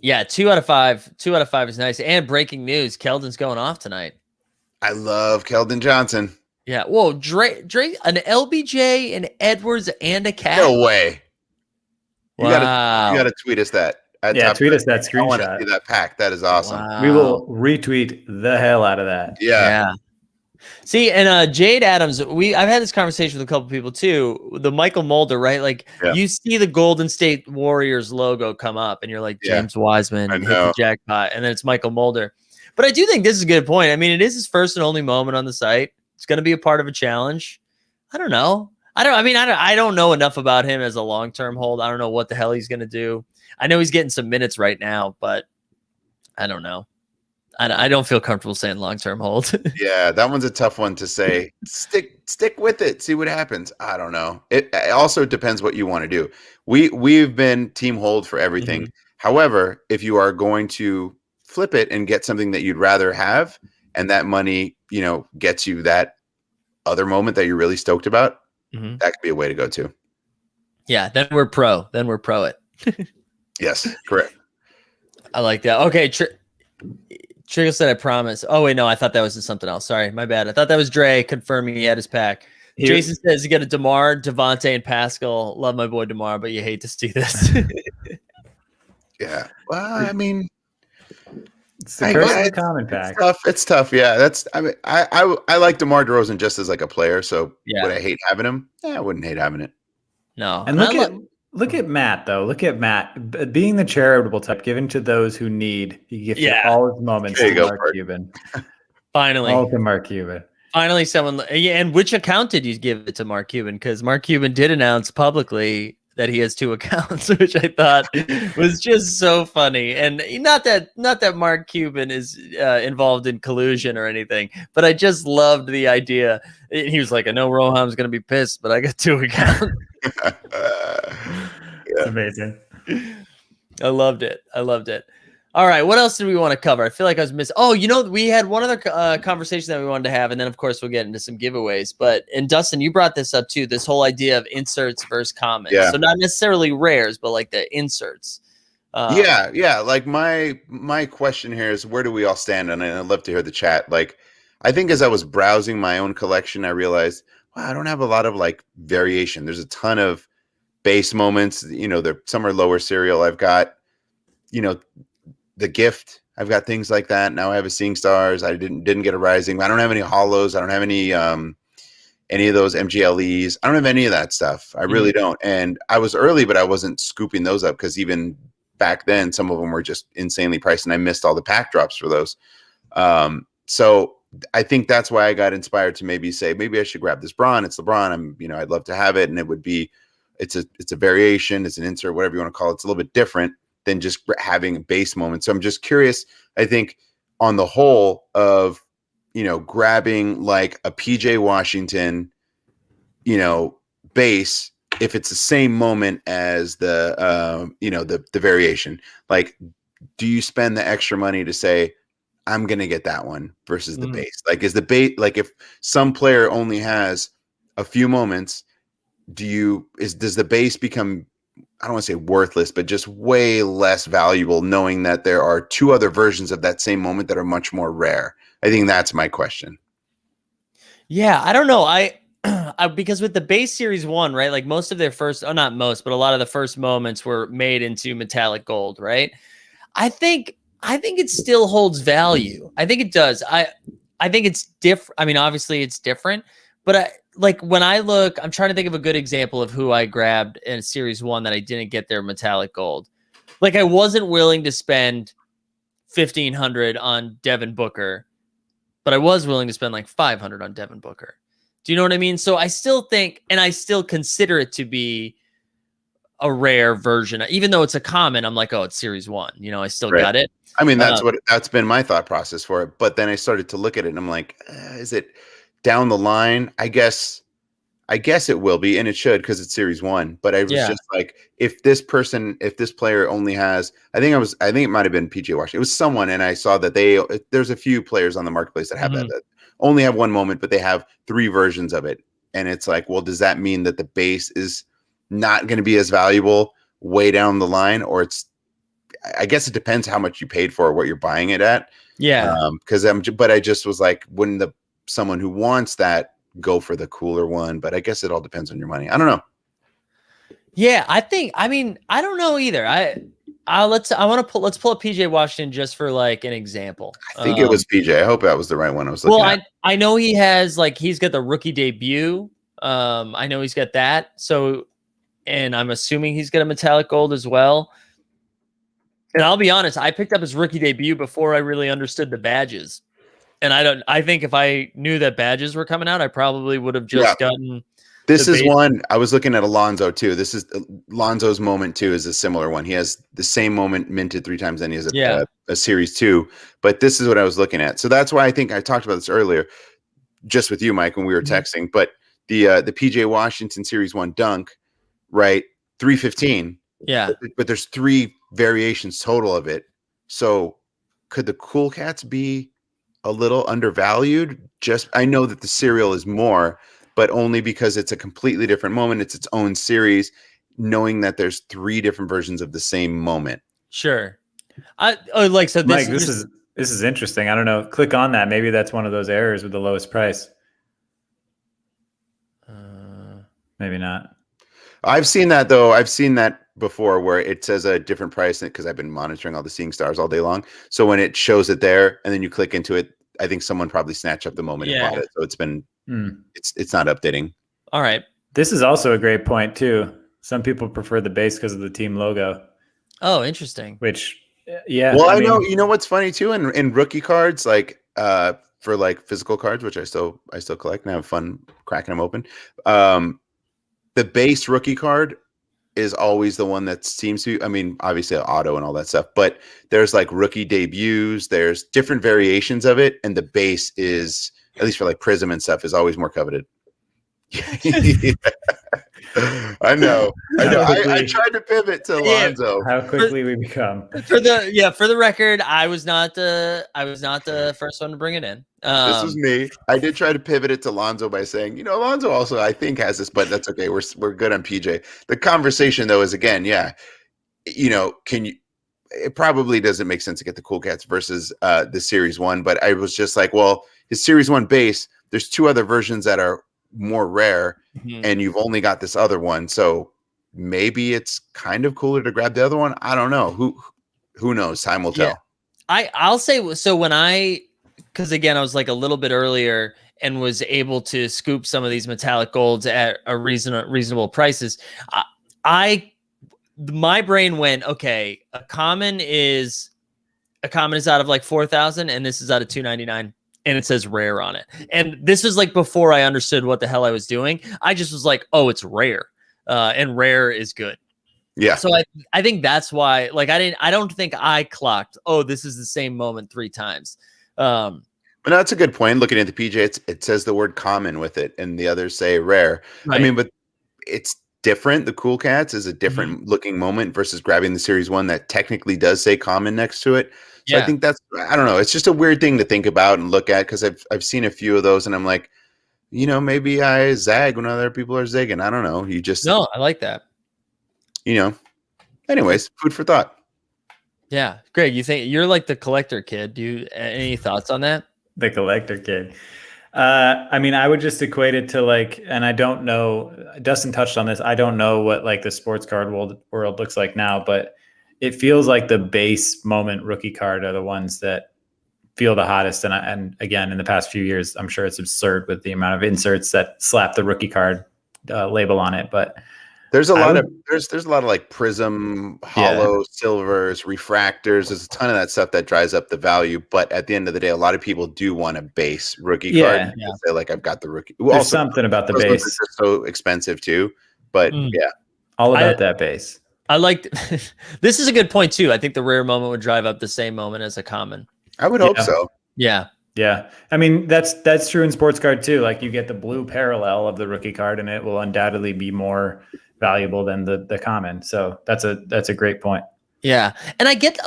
Yeah, 2 out of 5. 2 out of 5 is nice. And breaking news, Keldon's going off tonight. I love Keldon Johnson. Yeah. Whoa, Drake, an LBJ, an Edwards, and a Cat. No way. You Wow. gotta tweet us that. Tweet us that screenshot. I want to see that pack. That is awesome. Wow. We will retweet the hell out of that. Yeah. See, and Jade Adams, I've had this conversation with a couple people too. The Michael Mulder, right? Like you see the Golden State Warriors logo come up, and you're like, James Wiseman hit the jackpot, and then it's Michael Mulder. But I do think this is a good point. I mean, it is his first and only moment on the site. It's going to be a part of a challenge. I don't know. I don't know enough about him as a long-term hold. I don't know what the hell he's going to do. I know he's getting some minutes right now, but I don't know. I don't feel comfortable saying long-term hold. Yeah, that one's a tough one to say. Stick with it. See what happens. I don't know. It also depends what you want to do. We've been team hold for everything. However, if you are going to flip it and get something that you'd rather have, and that money, gets you that other moment that you're really stoked about, that could be a way to go too. Yeah, then we're pro. Then we're pro it. Yes, correct. I like that. Okay, Trigger said, I promise. Oh, wait, no, I thought that was something else. Sorry, my bad. I thought that was Dre confirming he had his pack. Jason says you got a DeMar, Devontae, and Pascal. Love my boy DeMar, but you hate to see this. Yeah. Well, I mean, it's the curse of the common pack. It's tough. Yeah, I like DeMar DeRozan just as like a player. So would I hate having him? Yeah, I wouldn't hate having it. No. And look at Matt though. Look at Matt being the charitable type, given to those who need. He gives all his moments to Mark Cuban. Finally, all to Mark Cuban. Finally, someone. And which account did you give it to Mark Cuban? Because Mark Cuban did announce publicly that he has 2 accounts, which I thought was just so funny. And not that Mark Cuban is involved in collusion or anything, but I just loved the idea. He was like, I know Roham's going to be pissed, but I got 2 accounts. It's amazing. I loved it. All right. What else did we want to cover? I feel like I was missing. Oh, we had one other conversation that we wanted to have. And then, of course, we'll get into some giveaways. And Dustin, you brought this up, too, this whole idea of inserts versus comments. Yeah. So not necessarily rares, but like the inserts. Yeah. Like my question here is, where do we all stand on it? And I'd love to hear the chat. Like, I think as I was browsing my own collection, I realized, wow, I don't have a lot of like variation. There's a ton of base moments. Some are lower serial. I've got, the gift. I've got things like that. Now I have a Seeing Stars. I didn't get a Rising. I don't have any hollows. I don't have any of those MGLEs. I don't have any of that stuff. I really don't. And I was early, but I wasn't scooping those up because even back then, some of them were just insanely priced, and I missed all the pack drops for those. So I think that's why I got inspired to maybe say, maybe I should grab this Bron. It's LeBron. I'd love to have it. And it would be, it's a variation, it's an insert, whatever you want to call it. It's a little bit different than just having a base moment. So I'm just curious, I think on the whole of, grabbing like a PJ Washington, base, if it's the same moment as the, the variation, like, do you spend the extra money to say, I'm going to get that one versus the base? Like, is the base, like if some player only has a few moments, does the base become, I don't want to say worthless, but just way less valuable knowing that there are 2 other versions of that same moment that are much more rare? I think that's my question. Yeah, I don't know. I because with the base series 1, right? Like most of their first, not most, but a lot of the first moments were made into metallic gold, right? I think it still holds value. I think it does. I think it's different. I mean, obviously it's different, but like when I look, I'm trying to think of a good example of who I grabbed in series 1 that I didn't get their metallic gold. Like I wasn't willing to spend $1,500 on Devin Booker, but I was willing to spend like $500 on Devin Booker. Do you know what I mean? So I still think, and I still consider it to be a rare version, even though it's a common. I'm like, oh, it's series 1. I still got it. I mean, that's been my thought process for it. But then I started to look at it and I'm like, is it down the line? I guess it will be, and it should, because it's series 1. But I was just like, if this player only has, I think it might have been PJ Washington. It was someone, and I saw that there's a few players on the marketplace that have that only have 1 moment, but they have 3 versions of it. And it's like, well, does that mean that the base is not going to be as valuable way down the line? Or I guess it depends how much you paid for what you're buying it at. Yeah. But I just was like, wouldn't someone who wants that go for the cooler one? But I guess it all depends on your money. I don't know. Yeah, I don't know either. let's pull up PJ Washington just for like an example. I think it was PJ. I hope that was the right one I was looking at. I know he has he's got the rookie debut. I know he's got that. So, and I'm assuming he's got a metallic gold as well. And I'll be honest, I picked up his rookie debut before I really understood the badges. And I think if I knew that badges were coming out, I probably would have just gotten. This is one I was looking at Alonso too. This is Alonso's moment too is a similar one. He has the same moment minted 3 times, and he has a series 2. But this is what I was looking at. So that's why I think I talked about this earlier, just with you, Mike, when we were texting. But the PJ Washington Series 1 dunk, right? 315. Yeah. But there's 3 variations total of it. So could the Cool Cats be a little undervalued? I know that the serial is more, but only because it's a completely different moment. It's its own series, knowing that there's 3 different versions of the same moment. Sure. Mike, this is interesting. I don't know. Click on that. Maybe that's one of those errors with the lowest price. Maybe not. I've seen that though. I've seen that before where it says a different price because I've been monitoring all the Seeing Stars all day long. So when it shows it there and then you click into it, I think someone probably snatched up the moment and bought it. So it's been it's not updating. All right. This is also a great point too. Some people prefer the base because of the team logo. Oh, interesting. Which yeah. Well, I know you know what's funny too in rookie cards, for physical cards, which I still collect and I have fun cracking them open. The base rookie card is always the one that seems to, obviously auto and all that stuff, but there's rookie debuts, there's different variations of it. And the base is, at least for Prism and stuff, is always more coveted. I know. I tried to pivot to Alonso. How quickly we become. For the record, I was not the first one to bring it in. This was me. I did try to pivot it to Alonso by saying, Alonso also I think has this, but that's okay. We're good on PJ. The conversation though is again, can you? It probably doesn't make sense to get the Cool Cats versus the Series 1, but I was just like, well, his Series 1 base. There's 2 other versions that are more rare, and you've only got this other one, so maybe it's kind of cooler to grab the other one. I don't know. Who knows? Time will tell. I'll say so. Because again, I was a little bit earlier and was able to scoop some of these metallic golds at a reasonable prices. My brain went, okay, a common is out of 4,000, and this is out of 299. And it says rare on it. And this was before I understood what the hell I was doing. I just was oh, it's rare. And rare is good. Yeah. So I think that's why, I don't think I clocked, oh, this is the same moment 3 times. But that's a good point. Looking at the PJ, it says the word common with it, and the others say rare. Right. But it's different. The Cool Cats is a different looking moment versus grabbing the Series 1 that technically does say common next to it. So I think I don't know. It's just a weird thing to think about and look at because I've seen a few of those and I'm like, maybe I zag when other people are zigging. I don't know. No, I like that. Anyways, food for thought. Yeah. Greg, you think you're the collector kid. Do you any thoughts on that? The collector kid. I would just equate it to and I don't know, Dustin touched on this. I don't know what the sports card world looks like now, but it feels like the base moment rookie card are the ones that feel the hottest. And again, in the past few years, I'm sure it's absurd with the amount of inserts that slap the rookie card label on it. But there's a lot of Prism, hollow silvers, refractors. There's a ton of that stuff that drives up the value. But at the end of the day, a lot of people do want a base rookie card. Yeah. Say I've got the rookie. There's also something about the base. Are so expensive too. But all about that base. I this is a good point too. I think the rare moment would drive up the same moment as a common. I would hope so. Yeah. Yeah. That's true in sports card too. You get the blue parallel of the rookie card and it will undoubtedly be more valuable than the common. So that's a great point. Yeah. And I get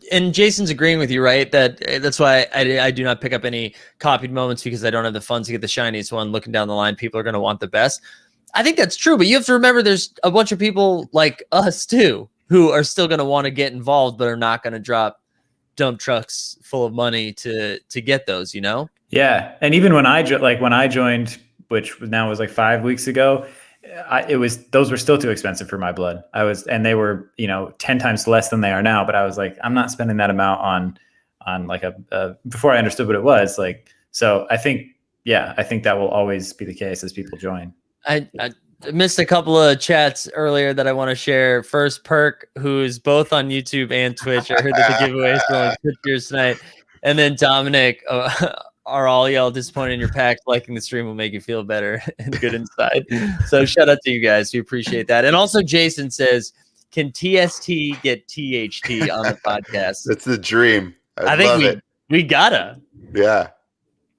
and Jason's agreeing with you, right? That's why I do not pick up any copied moments because I don't have the funds to get the shiniest one. Looking down the line, people are going to want the best. I think that's true, but you have to remember there's a bunch of people like us too who are still going to want to get involved, but are not going to drop dump trucks full of money to get those, Yeah. And even when I joined, which now was 5 weeks ago, those were still too expensive for my blood. And they were, 10 times less than they are now. But I was like, I'm not spending that amount on like before I understood what it was like. So I think that will always be the case as people join. I missed a couple of chats earlier that I want to share. First, Perk, who's both on YouTube and Twitch. I heard that the giveaway is still on Twitch here tonight. And then Dominic, are all y'all disappointed in your packs? Liking the stream will make you feel better and good inside. So shout out to you guys. We appreciate that. And also Jason says, can TST get THT on the podcast? That's the dream. I think we gotta. Yeah.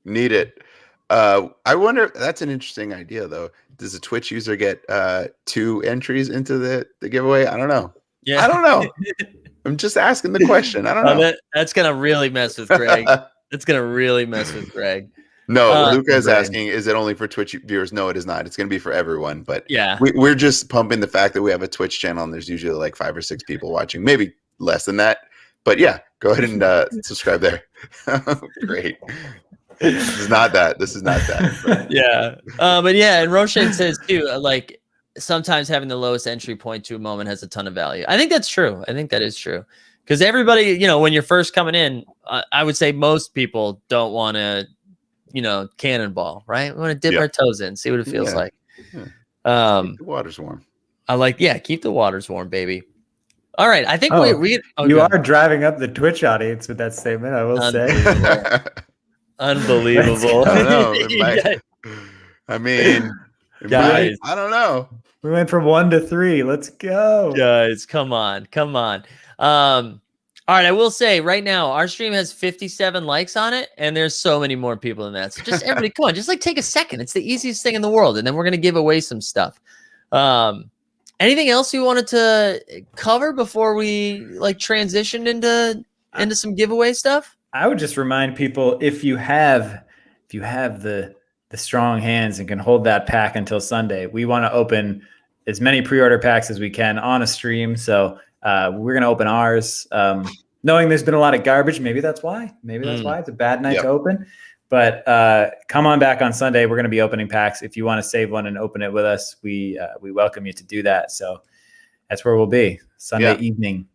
Need it. I wonder, that's an interesting idea though. Does a Twitch user get 2 entries into the giveaway? I don't know. Yeah. I don't know. I'm just asking the question. I don't know. That's gonna really mess with Greg. It's going to really mess with Greg. No, Luca is asking, is it only for Twitch viewers? No, it is not. It's going to be for everyone. But yeah, we're just pumping the fact that we have a Twitch channel and there's usually like 5 or 6 people watching, maybe less than that. But yeah, go ahead and subscribe there. Great. This is not that. But. Yeah. But yeah, and Roshan says too, like sometimes having the lowest entry point to a moment has a ton of value. I think that's true. I think that is true. Because everybody, when you're first coming in, I would say most people don't want to, cannonball, right? We want to dip our toes in, see what it feels like. Yeah. Keep the water's warm. Keep the waters warm, baby. All right. I think you are driving up the Twitch audience with that statement, I will say. Unbelievable. I don't know. I mean, guys, I don't know. We went from 1 to 3. Let's go. Guys, come on. All right, I will say right now our stream has 57 likes on it, and there's so many more people than that. So just everybody, come on, just like take a second. It's the easiest thing in the world, and then we're gonna give away some stuff. Anything else you wanted to cover before we transitioned into some giveaway stuff? I would just remind people, if you have the strong hands and can hold that pack until Sunday, we want to open as many pre-order packs as we can on a stream. So we're going to open ours, knowing there's been a lot of garbage. Maybe that's why. It's a bad night to open. But come on back on Sunday. We're going to be opening packs. If you want to save one and open it with us, we welcome you to do that. So that's where we'll be Sunday evening.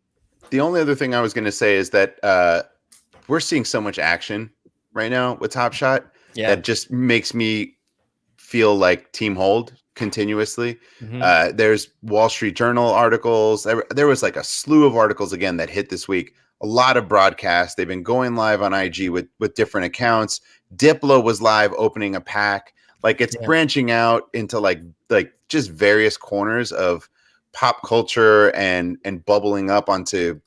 The only other thing I was going to say is that we're seeing so much action right now with Top Shot that just makes me feel like Team Hold continuously. Mm-hmm. There's Wall Street Journal articles. There was like a slew of articles again that hit this week. A lot of broadcasts. They've been going live on IG with different accounts. Diplo was live opening a pack. Like it's branching out into like just various corners of pop culture and bubbling up onto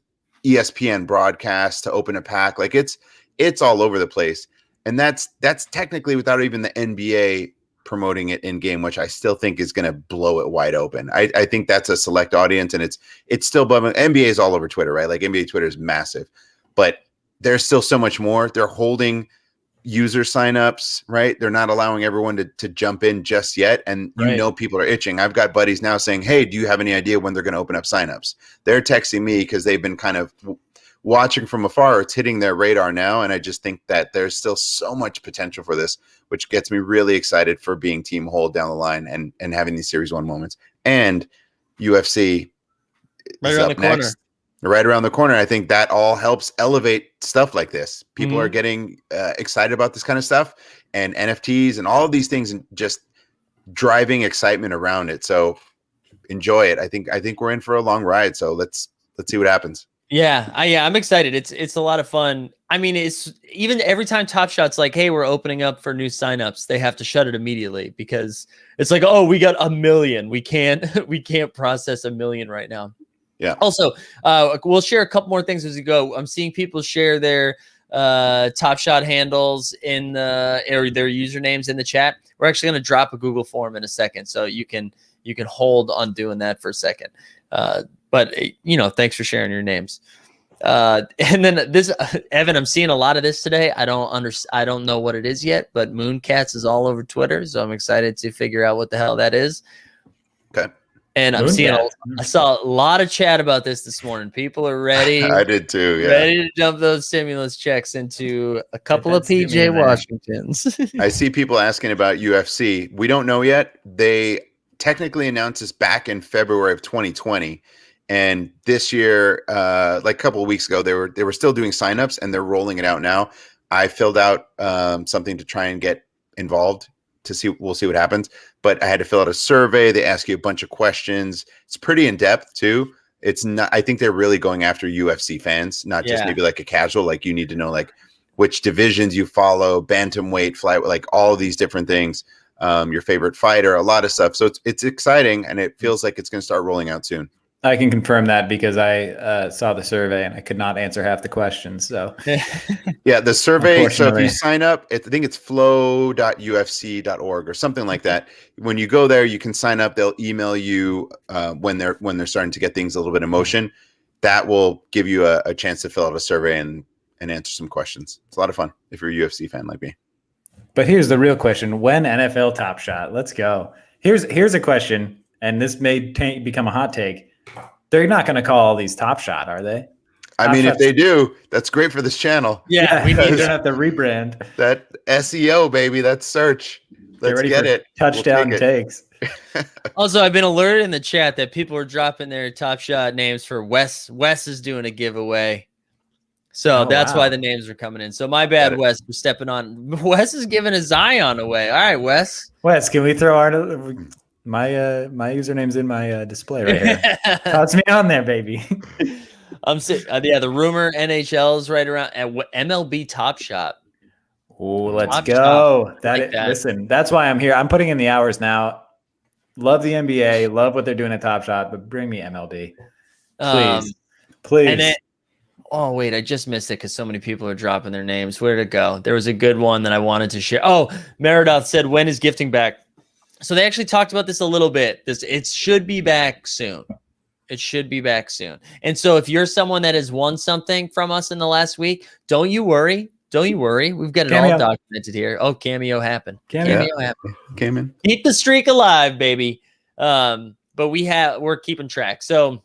ESPN broadcasts to open a pack. Like it's all over the place. And that's technically without even the NBA promoting it in game, which I still think is going to blow it wide open. I think that's a select audience, and it's still bubbling. NBA is all over Twitter, right? Like NBA Twitter is massive, but there's still so much more. They're holding user signups, right? They're not allowing everyone to jump in just yet. And people are itching. I've got buddies now saying, hey, do you have any idea when they're going to open up signups? They're texting me because they've been kind of watching from afar. It's hitting their radar now. And I just think that there's still so much potential for this, which gets me really excited for being Team Hold down the line and having these Series 1 moments. And UFC right around the corner. Right around the corner. I think that all helps elevate stuff like this. People are getting excited about this kind of stuff, and NFTs and all of these things, and just driving excitement around it. So enjoy it. I think we're in for a long ride. So let's see what happens. Yeah, I'm excited. It's a lot of fun. I mean, it's even every time Top Shot's like, hey, we're opening up for new signups, they have to shut it immediately because it's like, oh, we got 1 million. We can't process 1 million right now. Yeah. Also, we'll share a couple more things as we go. I'm seeing people share their Top Shot handles in or their usernames in the chat. We're actually going to drop a Google form in a second, so you can hold on doing that for a second. But thanks for sharing your names. And then this, Evan, I'm seeing a lot of this today. I don't know what it is yet, but Mooncats is all over Twitter, so I'm excited to figure out what the hell that is. Okay. And I saw a lot of chat about this morning. People are ready. I did too. Yeah. Ready to dump those stimulus checks into a couple of PJ Washingtons. I see people asking about UFC. We don't know yet. They technically announced this back in February of 2020. And this year, like a couple of weeks ago, they were still doing signups, and they're rolling it out now. I filled out something to try and get involved to see. We'll see what happens. But I had to fill out a survey. They ask you a bunch of questions. It's pretty in depth too. It's not. I think they're really going after UFC fans, not just maybe like a casual. Like you need to know like which divisions you follow, bantamweight, flyweight, like all these different things. Your favorite fighter, a lot of stuff. So it's exciting, and it feels like it's going to start rolling out soon. I can confirm that because I saw the survey and I could not answer half the questions. So yeah, the survey. So if you sign up, I think it's flow.ufc.org or something like that. When you go there, you can sign up. They'll email you when they're starting to get things a little bit in motion. That will give you a chance to fill out a survey and answer some questions. It's a lot of fun if you're a UFC fan like me. But here's the real question: when NFL Top Shot? Let's go. Here's a question, and this may become a hot take. They're not going to call all these Top Shot, are they? I mean, if they do, that's great for this channel. Yeah, we need to have to rebrand. That SEO, baby, that's search. Let's get it. Touchdown takes. Also, I've been alerted in the chat that people are dropping their Top Shot names for Wes. Wes is doing a giveaway. So that's why the names are coming in. So my bad, Wes, for stepping on. Wes is giving a Zion away. All right, Wes. Wes, can we throw our... My username's in my display right here. Toss me on there, baby. I'm sick. The rumor NHL is right around at MLB Top Shot. Oh, let's go. Listen, that's why I'm here. I'm putting in the hours now. Love the NBA. Love what they're doing at Top Shot, but bring me MLB, please. And then, oh wait, I just missed it because so many people are dropping their names. Where'd it go? There was a good one that I wanted to share. Oh, Meredith said, "When is gifting back?" So they actually talked about this a little bit. It should be back soon. It should be back soon. And so if you're someone that has won something from us in the last week, don't you worry. Don't you worry. We've got it all documented here. Oh, Cameo happened. Cameo happened. Came in. Keep the streak alive, baby. But we're keeping track. So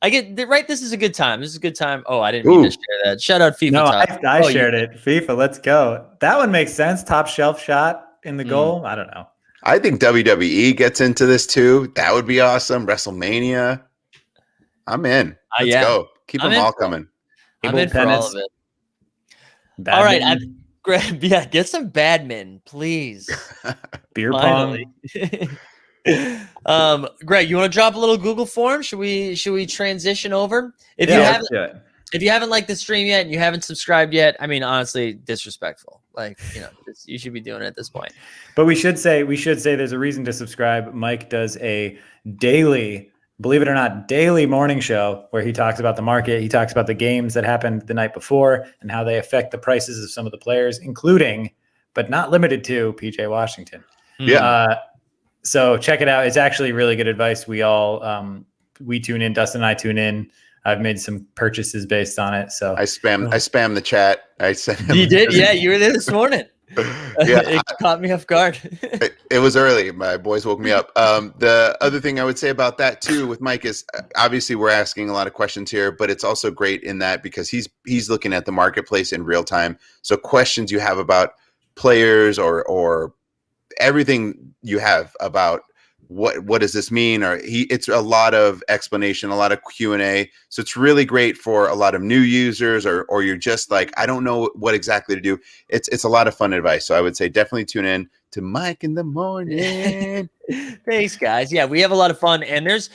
I get right. This is a good time. This is a good time. Oh, I didn't mean to share that. Shout out FIFA. No, I shared it. FIFA. Let's go. That one makes sense. Top shelf shot in the goal. I don't know. I think WWE gets into this too. That would be awesome. WrestleMania. I'm in. Let's go. Keep them all coming. I'm in for all of it. All right. Get some badminton, please. Beer pong. Greg, you want to drop a little Google form? Should we transition over? If you haven't liked the stream yet and you haven't subscribed yet, I mean, honestly, disrespectful. Like, you should be doing it at this point. But we should say there's a reason to subscribe. Mike does a daily, believe it or not, daily morning show where he talks about the market. He talks about the games that happened the night before and how they affect the prices of some of the players, including, but not limited to, PJ Washington. Yeah. So check it out. It's actually really good advice. We all, we tune in. Dustin and I tune in. I've made some purchases based on it. So I spam the chat. I sent him. You did? Yeah, you were there this morning. Yeah, it caught me off guard. It was early. My boys woke me up. The other thing I would say about that too with Mike is obviously we're asking a lot of questions here, but it's also great in that because he's looking at the marketplace in real time. So questions you have about players or everything you have about what does this mean? Or it's a lot of explanation, a lot of Q&A. So it's really great for a lot of new users or you're just like, I don't know what exactly to do. It's a lot of fun advice. So I would say definitely tune in to Mike in the morning. Thanks, guys. Yeah, we have a lot of fun. And there's,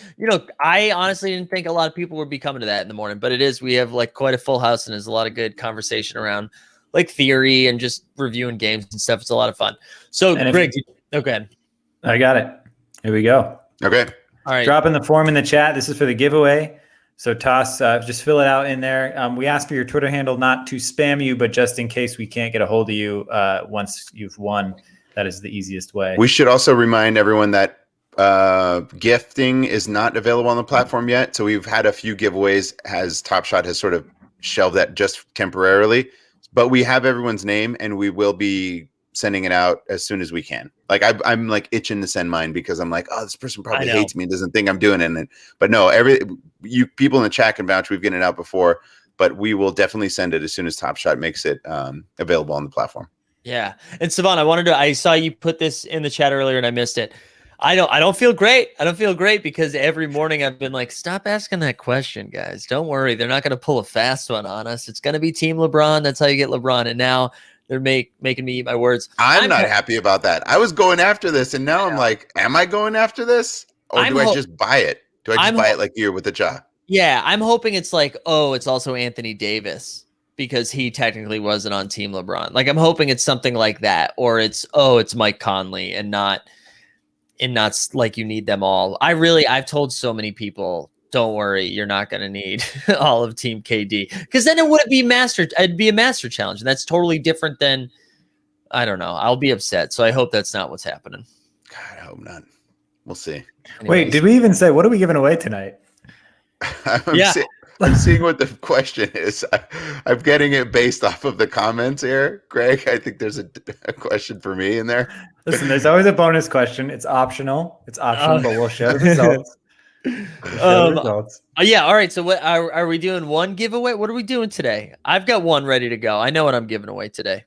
I honestly didn't think a lot of people would be coming to that in the morning, but we have like quite a full house and there's a lot of good conversation around like theory and just reviewing games and stuff. It's a lot of fun. So Greg, okay. I got it. Here we go. Okay. All right. Dropping the form in the chat. This is for the giveaway. So toss, just fill it out in there. We asked for your Twitter handle not to spam you, but just in case we can't get a hold of you once you've won, that is the easiest way. We should also remind everyone that gifting is not available on the platform yet. So we've had a few giveaways as Top Shot has sort of shelved that just temporarily. But we have everyone's name and we will be sending it out as soon as we can. Like I'm like itching to send mine because I'm like, oh, this person probably hates me and doesn't think I'm doing it. But no, you people in the chat can vouch. We've gotten it out before, but we will definitely send it as soon as Top Shot makes it available on the platform. Yeah. And Savon, I saw you put this in the chat earlier and I missed it. I don't feel great. I don't feel great because every morning I've been like, stop asking that question, guys. Don't worry. They're not going to pull a fast one on us. It's going to be Team LeBron. That's how you get LeBron. And now they're making me eat my words. I'm not happy about that. I was going after this, and now I'm like, am I going after this? Or do I just buy it? Do I just buy it like you're with the Ja? Yeah, I'm hoping it's like, oh, it's also Anthony Davis because he technically wasn't on Team LeBron. Like, I'm hoping it's something like that. Or it's Mike Conley and not like you need them all. I've told so many people, don't worry, you're not going to need all of Team KD, because then it'd be a master challenge, and that's totally different than, I don't know. I'll be upset. So I hope that's not what's happening. God, I hope not. We'll see. Anyways. Wait, did we even say what are we giving away tonight? I'm seeing what the question is. I'm getting it based off of the comments here, Greg. I think there's a question for me in there. Listen, there's always a bonus question. It's optional. But we'll share the results. Yeah. All right. So what are we doing? One giveaway? What are we doing today? I've got one ready to go. I know what I'm giving away today.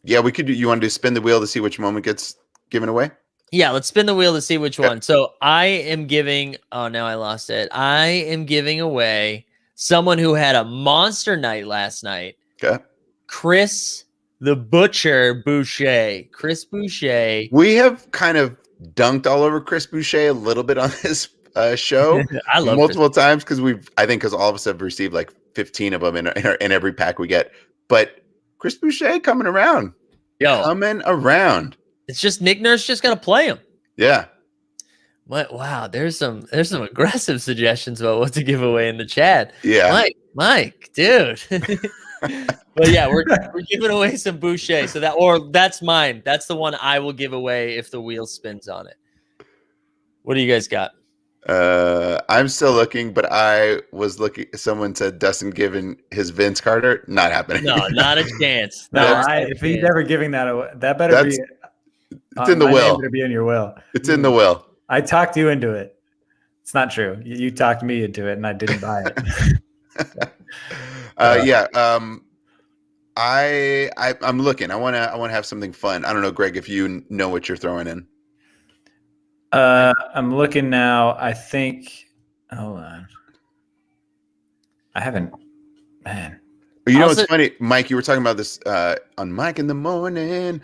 Yeah, we could do. You want to spin the wheel to see which moment gets given away? Yeah, let's spin the wheel to see which one. So I am giving. Oh, now I lost it. I am giving away someone who had a monster night last night. Okay. Chris the Butcher Boucher. Chris Boucher. We have kind of dunked all over Chris Boucher a little bit on this show. I love multiple times because all of us have received like 15 of them in every pack we get. But Chris Boucher coming around. Coming around. It's just Nick Nurse just got to play him. Yeah. What? Wow. There's some aggressive suggestions about what to give away in the chat. Yeah. Mike, dude. But yeah, we're giving away some Boucher. So that's mine. That's the one I will give away if the wheel spins on it. What do you guys got? I'm still looking, but I was looking. Someone said Dustin giving his Vince Carter. Not happening. No, not a chance. If he's never giving that away, that better be. It's in the will. Better be in your will. It's in the will. I talked you into it. It's not true. You talked me into it, and I didn't buy it. Yeah. I'm looking. I want to have something fun. I don't know, Greg, if you know what you're throwing in. I'm looking now. I think. Hold on. I haven't. Man. You know, it's funny, Mike. You were talking about this on Mike in the Morning.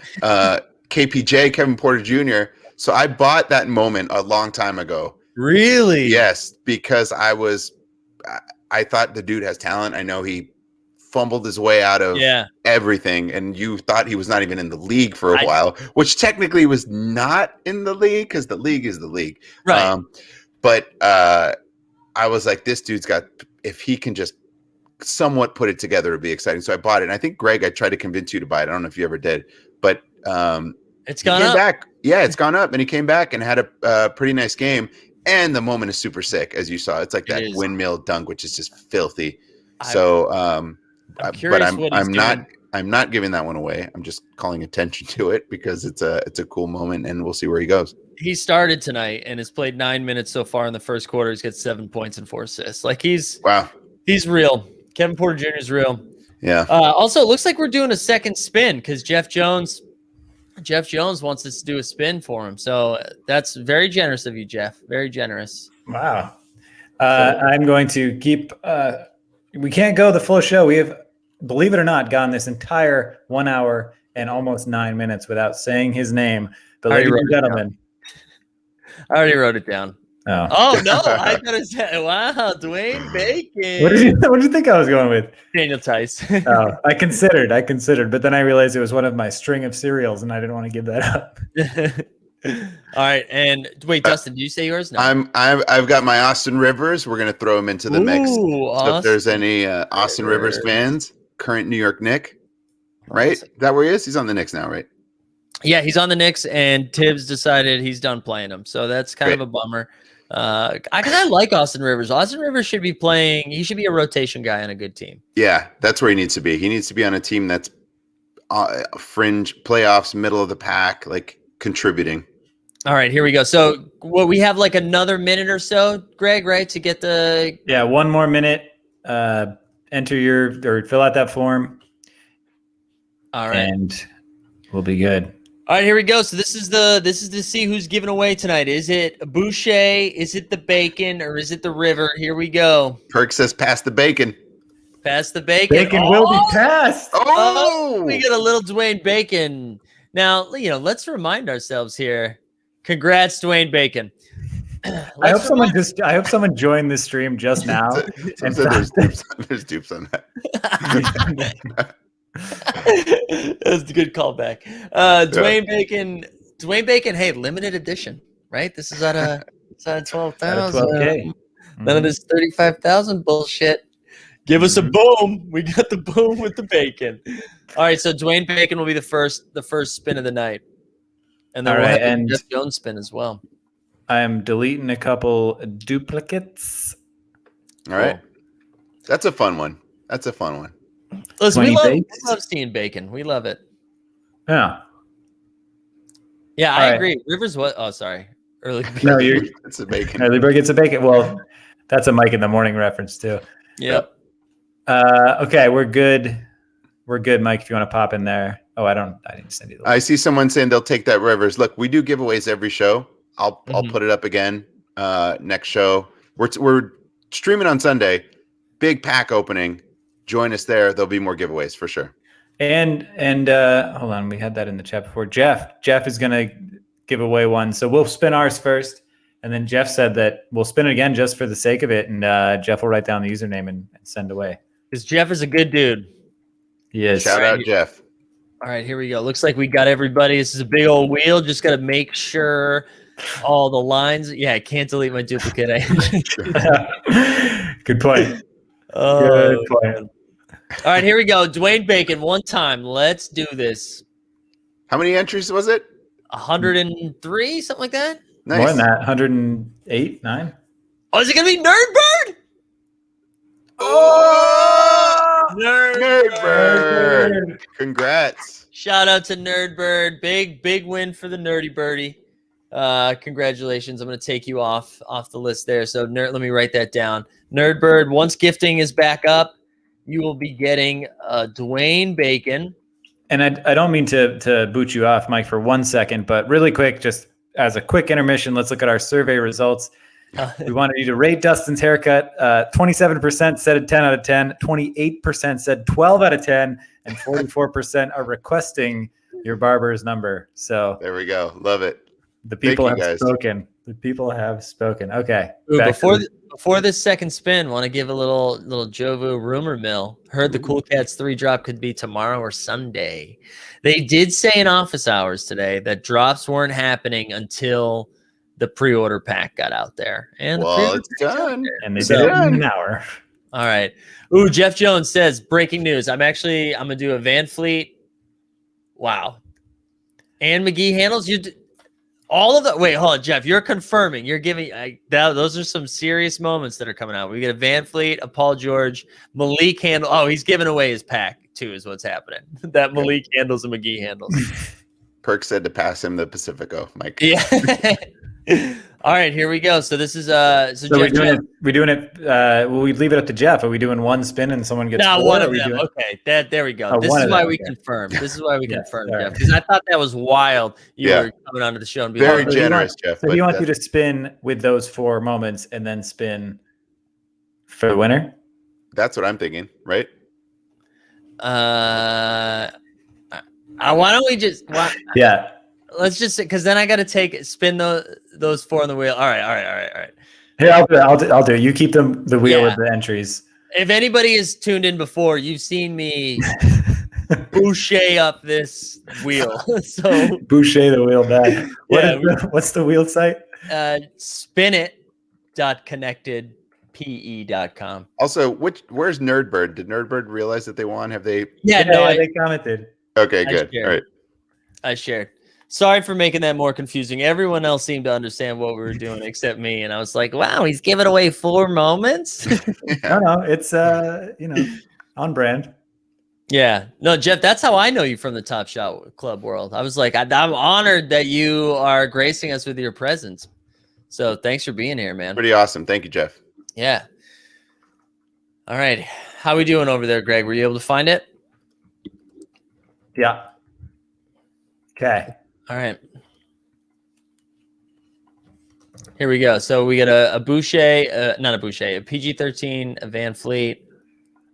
KPJ, Kevin Porter Jr. So I bought that moment a long time ago. Really? Yes, because I thought the dude has talent. I know he fumbled his way out of everything, and you thought he was not even in the league for a while, which technically was not in the league because the league is the league. Right. But I was like, this dude's got, if he can just somewhat put it together, it'd be exciting. So I bought it. And I think, Greg, I tried to convince you to buy it. I don't know if you ever did, but it's gone up. Back. Yeah, it's gone up, and he came back and had a pretty nice game. And the moment is super sick, as you saw. It's like that windmill dunk, which is just filthy. I'm not giving that one away. I'm just calling attention to it because it's a cool moment, and we'll see where he goes. He started tonight and has played 9 minutes so far in the first quarter. He's got 7 points and 4 assists. Like he's real. Kevin Porter Jr. is real. Yeah. Also, it looks like we're doing a second spin because Jeff Jones wants us to do a spin for him. So that's very generous of you, Jeff. Very generous. Wow. I'm going to keep. We can't go the full show. We have, believe it or not, gone this entire 1 hour and almost 9 minutes without saying his name. But ladies and gentlemen, I already wrote it down. Oh no! I could have said, "Wow, Dwayne Bacon." What did you think I was going with? Daniel Tice. I considered, but then I realized it was one of my string of cereals, and I didn't want to give that up. All right, and wait, Dustin, did you say yours? No, I've got my Austin Rivers. We're gonna throw him into the mix. So if there's any Austin Rivers fans, current New York Knick, right? Is that where he is? He's on the Knicks now, right? Yeah, he's on the Knicks, and Tibbs decided he's done playing him, so that's kind of a bummer. I like Austin Rivers. Austin Rivers should be playing. He should be a rotation guy on a good team. Yeah, that's where he needs to be. He needs to be on a team that's fringe playoffs, middle of the pack, like contributing. All right, here we go. So we have like another minute or so, Greg, right, to get the. Yeah, 1 more minute. Enter fill out that form. All right, and we'll be good. All right, here we go. So this is to see who's giving away tonight. Is it Boucher? Is it the bacon? Or is it the river? Here we go. Perk says pass the bacon. Pass the bacon. Bacon will be passed. Oh, We get a little Dwayne Bacon. Now, let's remind ourselves here. Congrats, Dwayne Bacon. I hope someone joined this stream just now. Someone said there's dupes on that. That's a good callback. Dwayne Bacon. Hey, limited edition, right? This is out of 12,000. 12K. None of this 35,000 bullshit. Give us a boom. We got the boom with the bacon. All right, so Dwayne Bacon will be the first spin of the night, and then we'll have a Jeff Jones spin as well. I am deleting a couple duplicates. All right, that's a fun one. Listen, we love seeing bacon. We love it. Yeah. Yeah, I agree. Rivers what? Oh, sorry. Early. No, it's a bacon. Early bird gets a bacon. Well, that's a Mike in the Morning reference too. Yep. Okay, we're good. We're good, Mike. If you want to pop in there. Oh, I didn't send you the link. I see someone saying they'll take that Rivers. Look, we do giveaways every show. I'll put it up again next show. We're streaming on Sunday. Big pack opening. Join us there. There'll be more giveaways for sure. And hold on, we had that in the chat before. Jeff is gonna give away one. So we'll spin ours first, and then Jeff said that we'll spin it again just for the sake of it, and Jeff will write down the username and send away. Because Jeff is a good dude. He is. Shout out Jeff. All right, here we go. Looks like we got everybody. This is a big old wheel. Just got to make sure all the lines. Yeah, I can't delete my duplicate. Good point. Oh, good point. All right, here we go. Dwayne Bacon, one time. Let's do this. How many entries was it? 103, something like that? Nice. More than that. 108, 9. Oh, is it going to be Nerdbird? Oh! Nerdbird. Congrats. Shout out to Nerdbird. Big win for the Nerdy Birdie. Congratulations. I'm going to take you off the list there. So let me write that down. Nerdbird, once gifting is back up, you will be getting Dwayne Bacon. And I don't mean to boot you off, Mike, for 1 second, but really quick, just as a quick intermission, let's look at our survey results. We wanted you to rate Dustin's haircut. 27% said a 10 out of 10, 28% said 12 out of 10, and 44% are requesting your barber's number. So there we go. Love it. The people have spoken. The people have spoken. Okay. Ooh, before this second spin, want to give a little Jovu rumor mill. Heard the Cool Cats 3 drop could be tomorrow or Sunday. They did say in office hours today that drops weren't happening until the pre-order pack got out there. And it's done. And they did it in an hour. All right. Ooh, Jeff Jones says, breaking news. I'm going to do a Van Fleet. Wow. And McGee handles. All of the wait, hold on, Jeff. You're confirming. You're giving. Those are some serious moments that are coming out. We get a Van Fleet, a Paul George, Malik handle. Oh, he's giving away his pack too. Is what's happening. That Malik handles and McGee handles. Perk said to pass him the Pacifico, Mike. Yeah. All right, here we go. So this is So Jeff, we're doing it. Well, we leave it up to Jeff. Are we doing one spin and someone gets? No, one of them. Okay, there we go. This is why we confirmed. This is why we confirmed, Jeff. Because I thought that was wild. You were coming onto the show and being very generous, Jeff. So he wants you to spin with those 4 moments and then spin for the winner. That's what I'm thinking, right? Why don't we just? Yeah. Let's just because then I got to spin those 4 on the wheel. All right. Here, I'll do it. You keep the wheel with the entries. If anybody has tuned in before, you've seen me boucher up this wheel. So boucher the wheel back. What's the wheel site? Spinit.connectedpe.com. Also, where's Nerdbird? Did Nerdbird realize that they won? Have they? Yeah, they commented. Okay, good. All right. I shared. Sorry for making that more confusing. Everyone else seemed to understand what we were doing except me. And I was like, wow, he's giving away 4 moments. No, it's, on brand. Yeah. No, Jeff, that's how I know you from the Top Shot Club world. I was like, I'm honored that you are gracing us with your presence. So thanks for being here, man. Pretty awesome. Thank you, Jeff. Yeah. All right. How we doing over there, Greg? Were you able to find it? Yeah. Okay. All right. Here we go. So we got a Boucher, not a Boucher, a PG-13, a Van Fleet,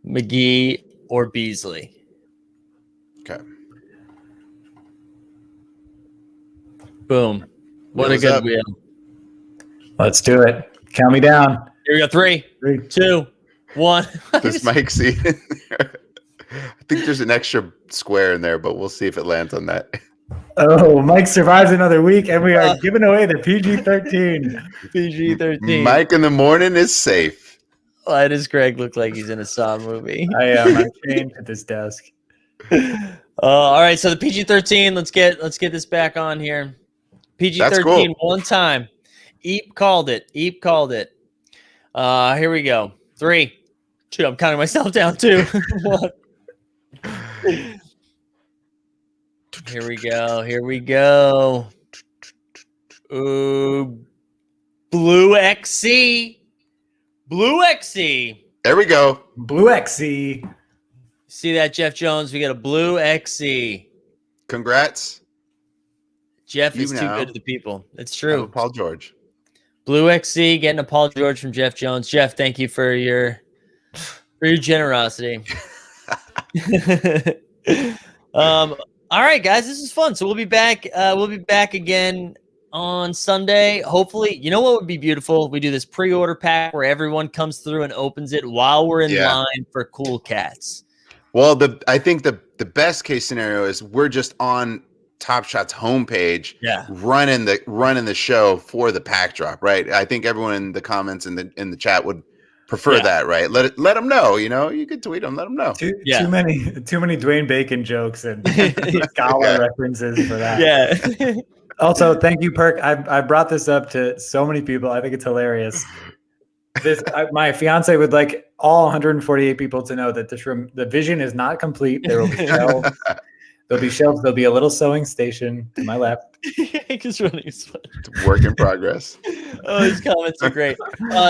McGee, or Beasley. Okay. Boom. What Wheels a good up. wheel. Let's do it. Count me down. Here we go. 3, 2, 1. Does Mike see it in there? I think there's an extra square in there, but we'll see if it lands on that. Oh, Mike survives another week, and we are giving away the PG-13. PG-13. Mike in the morning is safe. Why does Greg look like he's in a Saw movie? I am. I'm chained to this desk. All right, so the PG-13. Let's get this back on here. PG-13 cool. one time. Eep called it. Eep called it. Here we go. 3, 2. I'm counting myself down. 2, 1. Here we go. Here we go. Ooh, Blue XC. Blue XC. There we go. Blue XC. See that, Jeff Jones? We got a Blue XC. Congrats. Jeff You is too know. good to the people. It's Have true. a Paul George. Blue XC getting a Paul George from Jeff Jones. Jeff, thank you for your generosity. All right, guys, this is fun. So we'll be back. We'll be back again on Sunday. Hopefully, you know what would be beautiful? We do this pre-order pack where everyone comes through and opens it while we're in line for Cool Cats. Well, I think the best case scenario is we're just on Top Shot's homepage, running the show for the pack drop, right? I think everyone in the comments in the chat would prefer that, right? Let them know. You know, you could tweet them, let them know. Too many Dwayne Bacon jokes and scholar references for that. Yeah. Also, thank you, Perk. I brought this up to so many people. I think it's hilarious. My fiance would like all 148 people to know that this room, the vision is not complete. There will be shelves. There'll be shelves. There'll be a little sewing station to my left. It's running. Work in progress. Oh, these comments are great.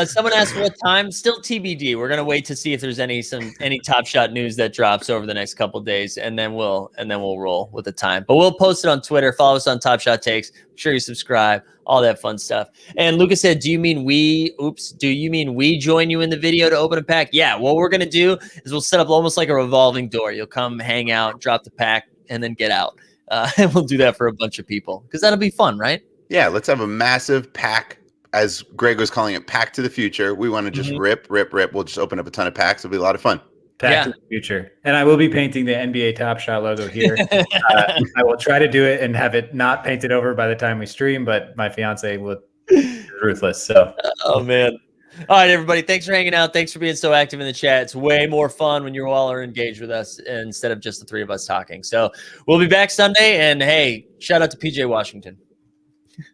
Someone asked what time. Still TBD. We're gonna wait to see if there's any Top Shot news that drops over the next couple of days, and then we'll roll with the time. But we'll post it on Twitter. Follow us on Top Shot Takes. Make sure you subscribe. All that fun stuff. And Lucas said, "Do you mean we join you in the video to open a pack?" Yeah. What we're gonna do is we'll set up almost like a revolving door. You'll come, hang out, drop the pack, and then get out. And we'll do that for a bunch of people because that'll be fun, right? Yeah, let's have a massive pack, as Greg was calling it, pack to the future. We want to just rip. We'll just open up a ton of packs. It'll be a lot of fun. Pack to the future. And I will be painting the NBA Top Shot logo here. I will try to do it and have it not painted over by the time we stream, but my fiance would be ruthless. So, oh man. All right, everybody. Thanks for hanging out. Thanks for being so active in the chat. It's way more fun when you all are engaged with us instead of just the three of us talking. So we'll be back Sunday. And hey, shout out to PJ Washington.